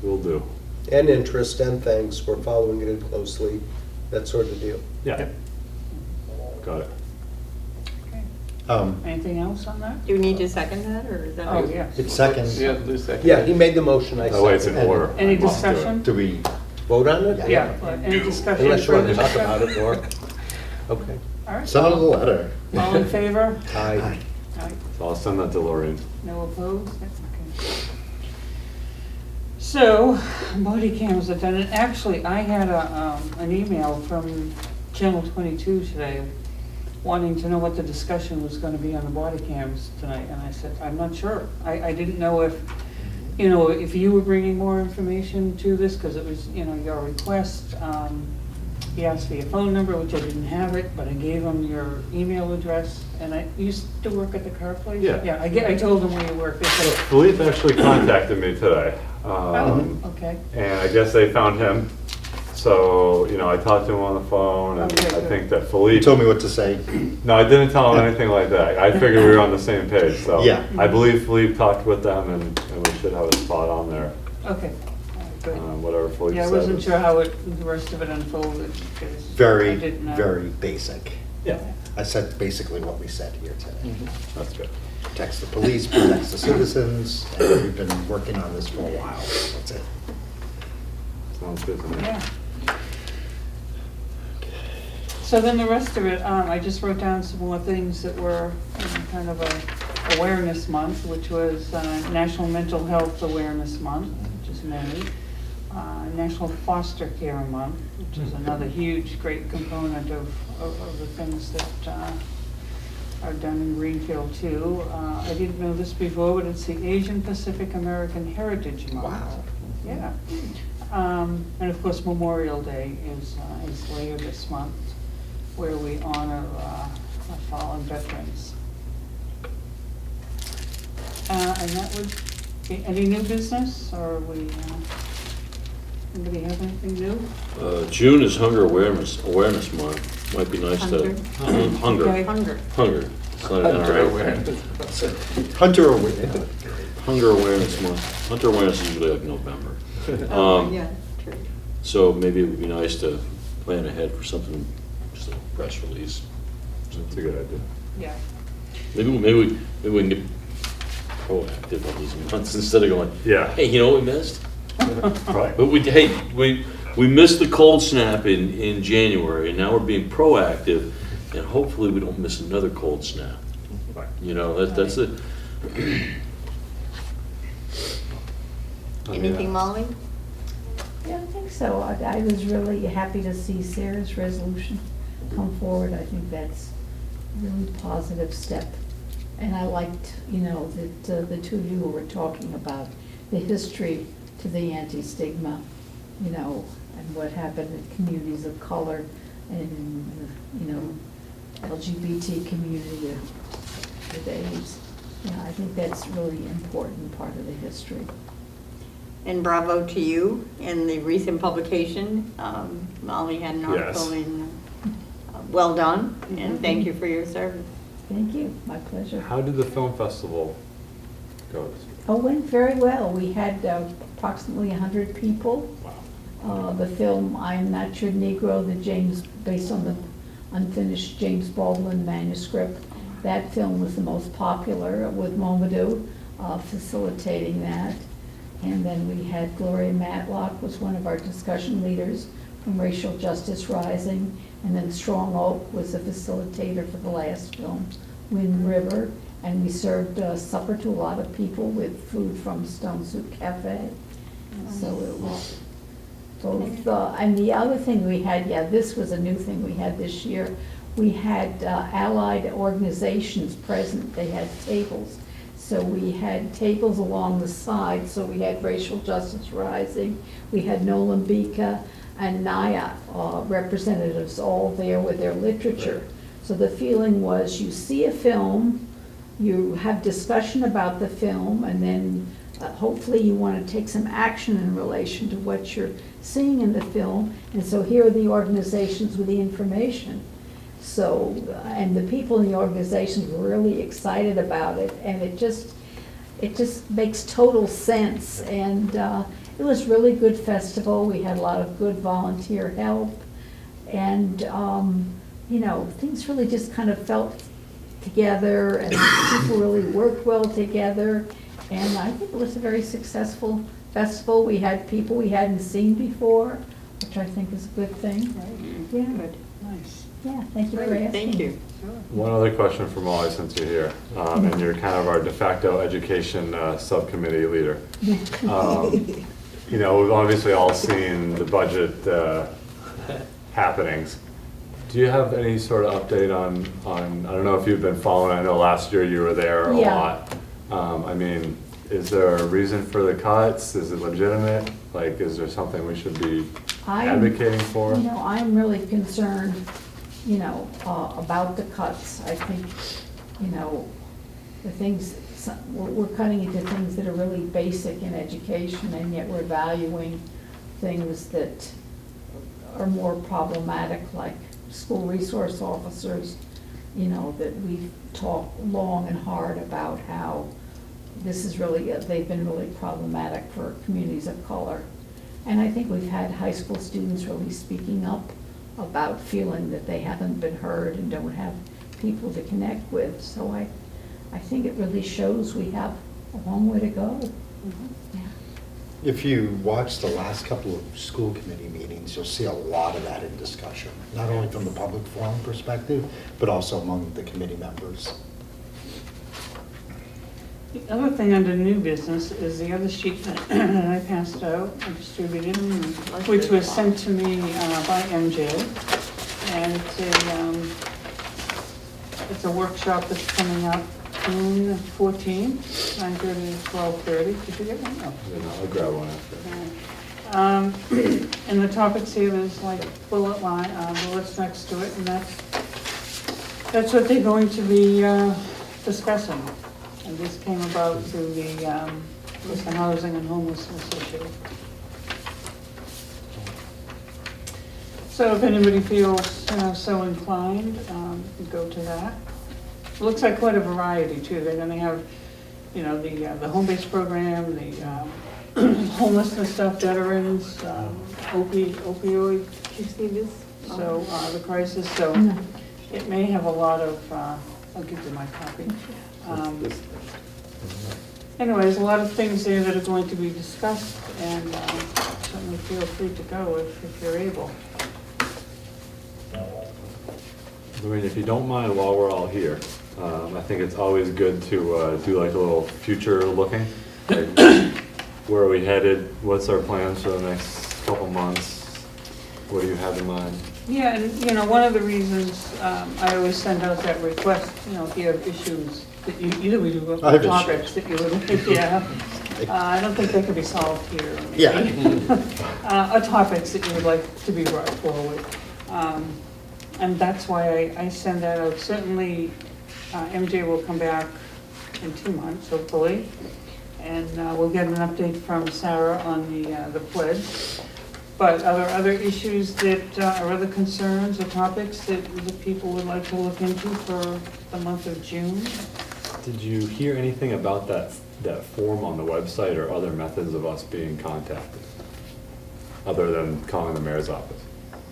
Will do. it? And interest and thanks. We're following it in closely, that sort of deal. Yeah. Got it. Okay. Anything else on that? Do you need to second that, or is that? Oh, yes. It's second. Yeah, Lou second. Yeah, he made the motion, I That way it's in second. order. Any I must do it. discussion? Do we, Vote on it? Yeah, any discussion? Unless you want to further talk about discussion? it more. Okay. All right. send out a letter? All in favor? Aye. Aye. So I'll send that to Lorraine. No opposed? Okay. So, body cams are done, and actually, I had an email from Channel 22 today wanting to know what the discussion was gonna be on the body cams tonight, and I said, I'm not sure. I didn't know if, you know, if you were bringing more information to this, because it was, you know, your request. He asked for your phone number, which I didn't have it, but I gave him your email address, and I used to work at the car place. Yeah. Yeah, I told him where you work. They said, Philippe actually contacted me today. oh, okay. And I guess they found him. So, you know, I talked to him on the phone and Okay, I good. think that You Philippe. told me what to say. No, I didn't tell him anything like that. I figured we were on the same page, so. Yeah. I believe Philippe talked with them and we should have a spot on there, Okay, all right, good. whatever Philippe Yeah, said. I wasn't sure how the rest of it unfolded, because I Very, didn't know. very basic. Yeah, I said basically what we said here today. that's good. Protects the police, protects the citizens, and we've been working on this for a while. That's it. Sounds good to me. Yeah. So then the rest of it, I just wrote down some more things that were kind of a awareness month, which was National Mental Health Awareness Month, which is May. National Foster Care Month, which is another huge, great component of the things that are done in Greenfield too. I didn't know this before, but it's the Asian Pacific American Heritage Month. Wow. Yeah. And of course, Memorial Day is later this month, where we honor our fallen veterans. And that would be, any new business, or we, anybody have anything new? June is Hunger Awareness Month. Might be nice to. Hunger. Okay. Hunger. It's not an NRA. Hunter awareness. Hunger Awareness Month. Hunter Awareness is usually like November. Yeah, true. So maybe it would be nice to plan ahead for something, just a press release. That's a good idea. Yeah. Maybe we can get proactive on these months instead of going, Yeah. hey, you know what we missed? Right. But we missed the cold snap in January, and now we're being proactive, and hopefully we don't miss another cold snap. Right. You know, that's it. Anything, Molly? Yeah, I think so. I was really happy to see Sarah's resolution come forward. I think that's a really positive step. And I liked, that the two of you were talking about the history to the anti-stigma, and what happened in communities of color and, LGBT community with AIDS. Yeah, I think that's really important part of the history. And bravo to you in the recent publication. Molly had an article Yes. in, well done, and thank you for your service. Thank you, my pleasure. How did the film festival go this year? Oh, went very well. We had approximately 100 people. Wow. The film, I'm Not Your Negro, based on the unfinished James Baldwin manuscript. That film was the most popular, with Momadou facilitating that. And then we had Gloria Matlock was one of our discussion leaders from Racial Justice Rising. And then Strong Oak was the facilitator for the last film, Wind River. And we served supper to a lot of people with food from Stone Soup Cafe. So it was both, and the other thing we had, this was a new thing we had this year. We had allied organizations present. They had tables. So we had tables along the side. So we had Racial Justice Rising. We had Nolan Bika and NIA representatives all there with their literature. So the feeling was you see a film, you have discussion about the film, and then hopefully you want to take some action in relation to what you're seeing in the film. And so here are the organizations with the information. So, and the people in the organizations were really excited about it, and it just makes total sense. And it was really good festival. We had a lot of good volunteer help, and things really just kind of felt together, and people really worked well together. And I think it was a very successful festival. We had people we hadn't seen before, which I think is a good thing. Right. Yeah. Good, nice. Yeah, thank you for Great, asking. thank you. One other question for Molly, since you're here, and you're kind of our de facto education subcommittee leader. We've obviously all seen the budget happenings. Do you have any sort of update on, I don't know if you've been following, I know last year you were there a Yeah. lot. Is there a reason for the cuts? Is it legitimate? Like, is there something we should be advocating for? I'm really concerned, about the cuts. I think, the things, we're cutting into things that are really basic in education, and yet we're valuing things that are more problematic, like school resource officers, that we've talked long and hard about how this is really, they've been really problematic for communities of color. And I think we've had high school students really speaking up about feeling that they haven't been heard and don't have people to connect with. So I think it really shows we have a long way to go. Yeah. If you watch the last couple of school committee meetings, you'll see a lot of that in discussion, not only from the public forum perspective, but also among the committee members. The other thing under new business is the other sheet that I passed out, I distributed, which was sent to me by MJ. And it's a workshop that's coming up June 14th, 9:30 to 12:30. Did you get one? No. Yeah, I'll grab one after. And the topics here, there's like bullets next to it, and that's what they're going to be discussing. And this came about through the housing and homelessness issue. So if anybody feels, so inclined, go to that. It looks like quite a variety too. They're gonna have, the home-based program, the homelessness stuff, veterans, opioid. Did you see this? So, the crisis, so it may have a lot of, I'll give you my copy. Anyways, a lot of things there that are going to be discussed, and certainly feel free to go if you're able. Lorraine, if you don't mind, while we're all here, I think it's always good to do like a little future looking. Like, where are we headed? What's our plans for the next couple months? What do you have in mind? Yeah, and one of the reasons I always send out that request, if you have issues that either we do I have topics that you would, I don't think they can be solved here. Yeah. Or topics that you would like to be brought forward. And that's why I send that out. Certainly, MJ will come back in 2 months, hopefully. And we'll get an update from Sarah on the pledge. But are there other issues that, or other concerns or topics that people would like to look into for the month of June? Did you hear anything about that form on the website or other methods of us being contacted? Other than calling the mayor's office?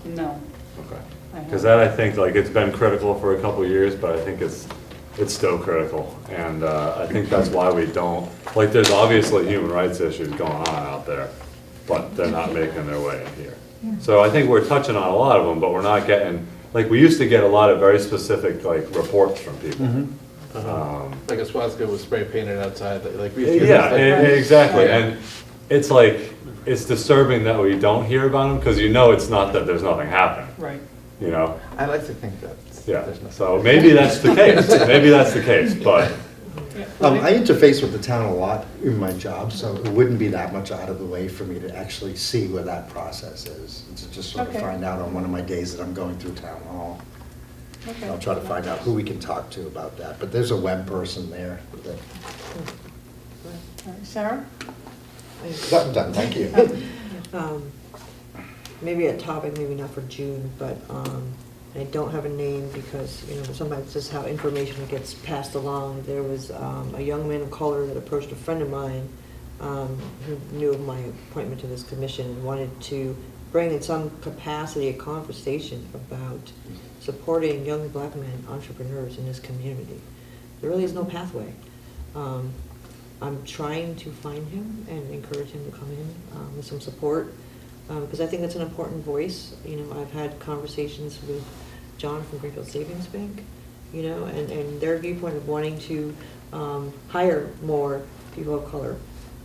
No. Okay. I Because haven't. that, I think, like, it's been critical for a couple of years, but I think it's still critical. And I think that's why we don't, like, there's obviously human rights issues going on out there, but they're not making their way in here. So I think we're touching on a lot of them, but we're not getting, like, we used to get a lot of very specific, like, reports from people. Like a swastika was spray painted outside, like we. Yeah, exactly. Yeah. And it's like, it's disturbing that we don't hear about them, because it's not that there's nothing happening, Right. I like to think that. Yeah, there's nothing. so maybe that's the case, maybe that's the case, but, I interface with the town a lot in my job, so it wouldn't be that much out of the way for me to actually see where that process is. And to just sort of Okay. find out on one of my days that I'm going through town hall. Okay. I'll try to find out who we can talk to about that, but there's a web person there. All right, Sarah? That, done, thank you. Maybe a topic, maybe not for June, but I don't have a name because, sometimes it's just how information gets passed along. There was a young man of color that approached a friend of mine who knew of my appointment to this commission and wanted to bring in some capacity a conversation about supporting young black men entrepreneurs in this community. There really is no pathway. I'm trying to find him and encourage him to come in with some support. Because I think that's an important voice. I've had conversations with John from Greenfield Savings Bank, and their viewpoint of wanting to hire more people of color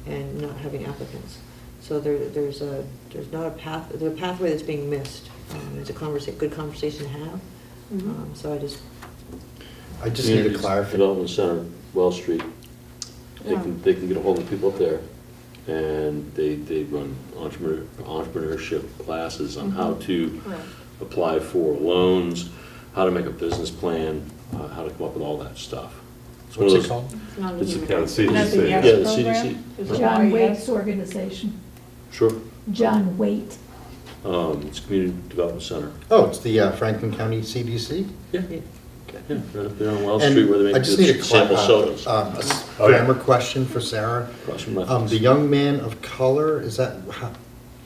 and not having applicants. So there's not a there's a pathway that's being missed. It's a good conversation to have. So I just I just need to Community clarify. Development Center, Wells Street. They Yeah. can get a hold of people up there, and they run entrepreneurship classes on how to Right. apply for loans, how to make a business plan, how to come up with all that stuff. It's one of What's it those- called? It's not a It's a- human yeah, rights. the Not the CDC. YES Yeah, the program? CDC. Is it John YES? Waite's organization. Sure. John Waite. It's Community Development Center. Oh, it's the Franklin County CDC? Yeah. Yeah, right up there on Wells And Street where they I make just need the a sample sodas. grammar question for Sarah. Across from my The place. young man of color, is that,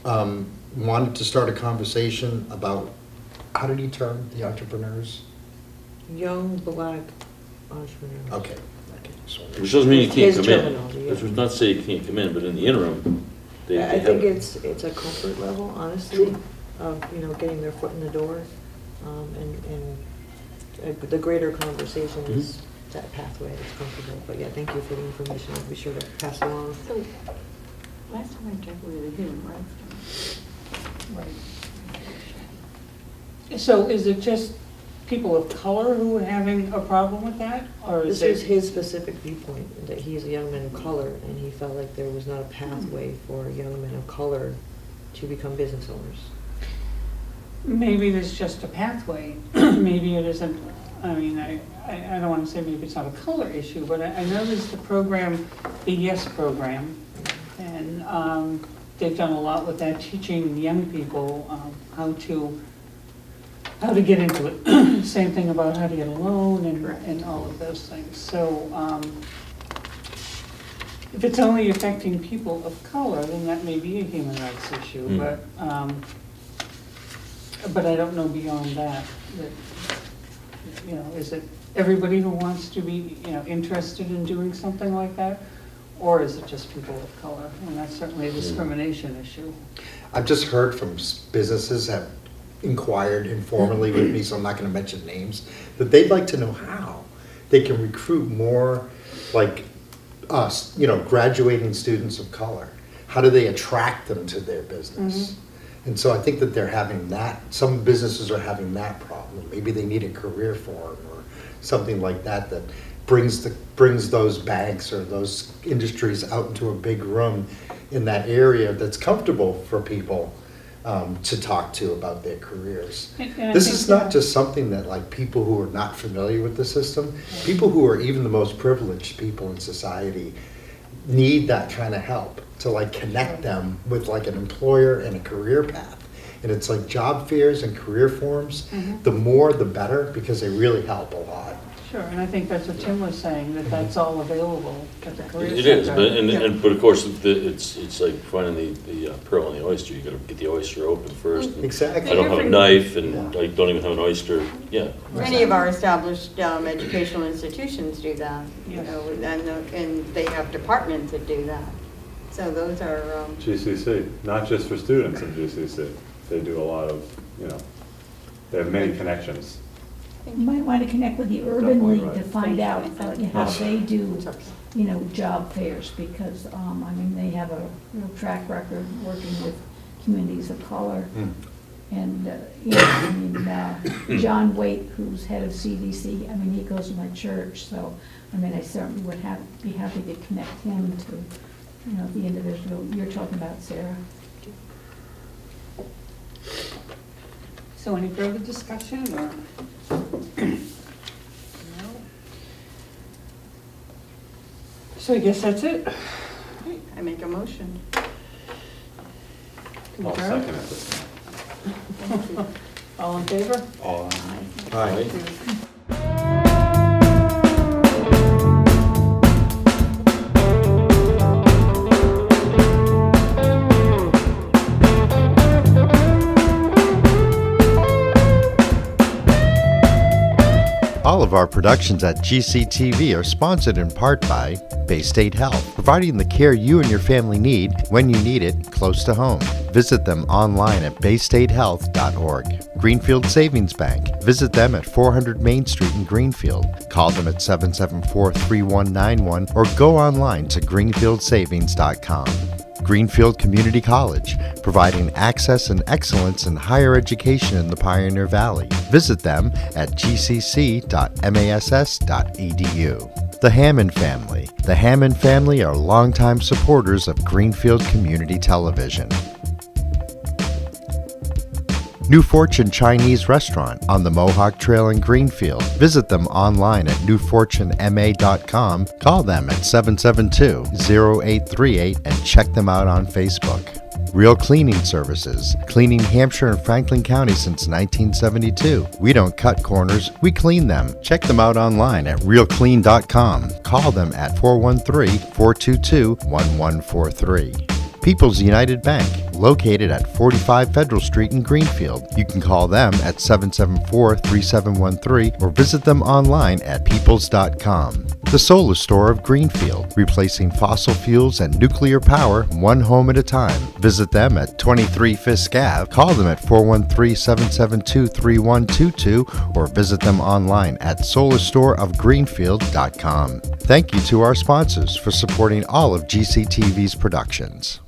wanted to start a conversation about, how did he term the entrepreneurs? young black entrepreneurs. Okay. So- Which doesn't mean you can't His come in. terminology, yeah. Which does not say you can't come in, but in the interim, they I have. think it's a comfort level, honestly, of, getting their foot in the door. And the greater conversation is that pathway that's comfortable. But yeah, thank you for the information. I'll be sure to pass it along. So, last time I checked, we were the human rights. Right. So is it just people of color who are having a problem with that? Or is This is it? his specific viewpoint, that he's a young man of color, and he felt like there was not a pathway for young men of color to become business owners. Maybe there's just a pathway. Maybe it isn't, I mean, I don't want to say maybe it's not a color issue, but I know there's the program, the YES program, and they've done a lot with that, teaching young people how to get into it. Same thing about how to get a loan and all of those things. So if it's only affecting people of color, then that may be a human rights issue, but I don't know beyond that, you know, is it everybody who wants to be, you know, interested in doing something like that? Or is it just people of color? And that's certainly a discrimination issue. I've just heard from businesses have inquired informally with me, so I'm not going to mention names, that they'd like to know how they can recruit more like us, you know, graduating students of color. How do they attract them to their business? And so I think that they're having that, some businesses are having that problem. Maybe they need a career forum or something like that that brings those banks or those industries out into a big room in that area that's comfortable for people to talk to about their careers. And This is not just something that like people who are not familiar with the system, people who are even the most privileged people in society need that kind of help to like connect them with like an employer and a career path. And it's like job fairs and career forums, the more the better, because they really help a lot. Sure, and I think that's what Tim was saying, that that's all available at the career center. It is, but, Yeah. but of course, it's like finding the pearl in the oyster. You gotta get the oyster open first. and Exactly. I don't have a knife, and I don't even have an oyster, yeah. Many of our established educational institutions do that, you Yes. know, and they have departments that do that. So those are, GCC, not just for students in GCC. They do a lot of, you know, they have many connections. You might want to connect with the Urban Definitely League to right. find out how they do, you know, job fairs, because, I mean, they have a real track record working with communities of color. And, you know, I mean, John Waite, who's head of CDC, I mean, he goes to my church, so, I mean, I certainly would be happy to connect him to, you know, the individual you're talking about, Sarah. So any further discussion, or? No? So I guess that's it. I make a motion. I'll Concur? second it. All in favor? All Right. All of our productions at GCTV are sponsored in part by Bay State Health, providing the care you and your family need when you need it close to home. Visit them online at baystatehealth.org. Greenfield Savings Bank. Visit them at 400 Main Street in Greenfield. Call them at 774-3191 or go online to greenfieldsavings.com. Greenfield Community College, providing access and excellence in higher education in the Pioneer Valley. Visit them at gcc.mass.edu. The Hammond Family. The Hammond family are longtime supporters of Greenfield Community Television. New Fortune Chinese Restaurant on the Mohawk Trail in Greenfield. Visit them online at newfortunema.com. Call them at 772-0838 and check them out on Facebook. Real Cleaning Services, cleaning Hampshire and Franklin County since 1972. We don't cut corners, we clean them. Check them out online at realclean.com. Call them at 413-422-1143. People's United Bank, located at 45 Federal Street in Greenfield. You can call them at 774-3713 or visit them online at peoples.com. The Solar Store of Greenfield, replacing fossil fuels and nuclear power one home at a time. Visit them at 23 Fisk Ave, call them at 413-772-3122, or visit them online at solarstoreofgreenfield.com. Thank you to our sponsors for supporting all of GCTV's productions.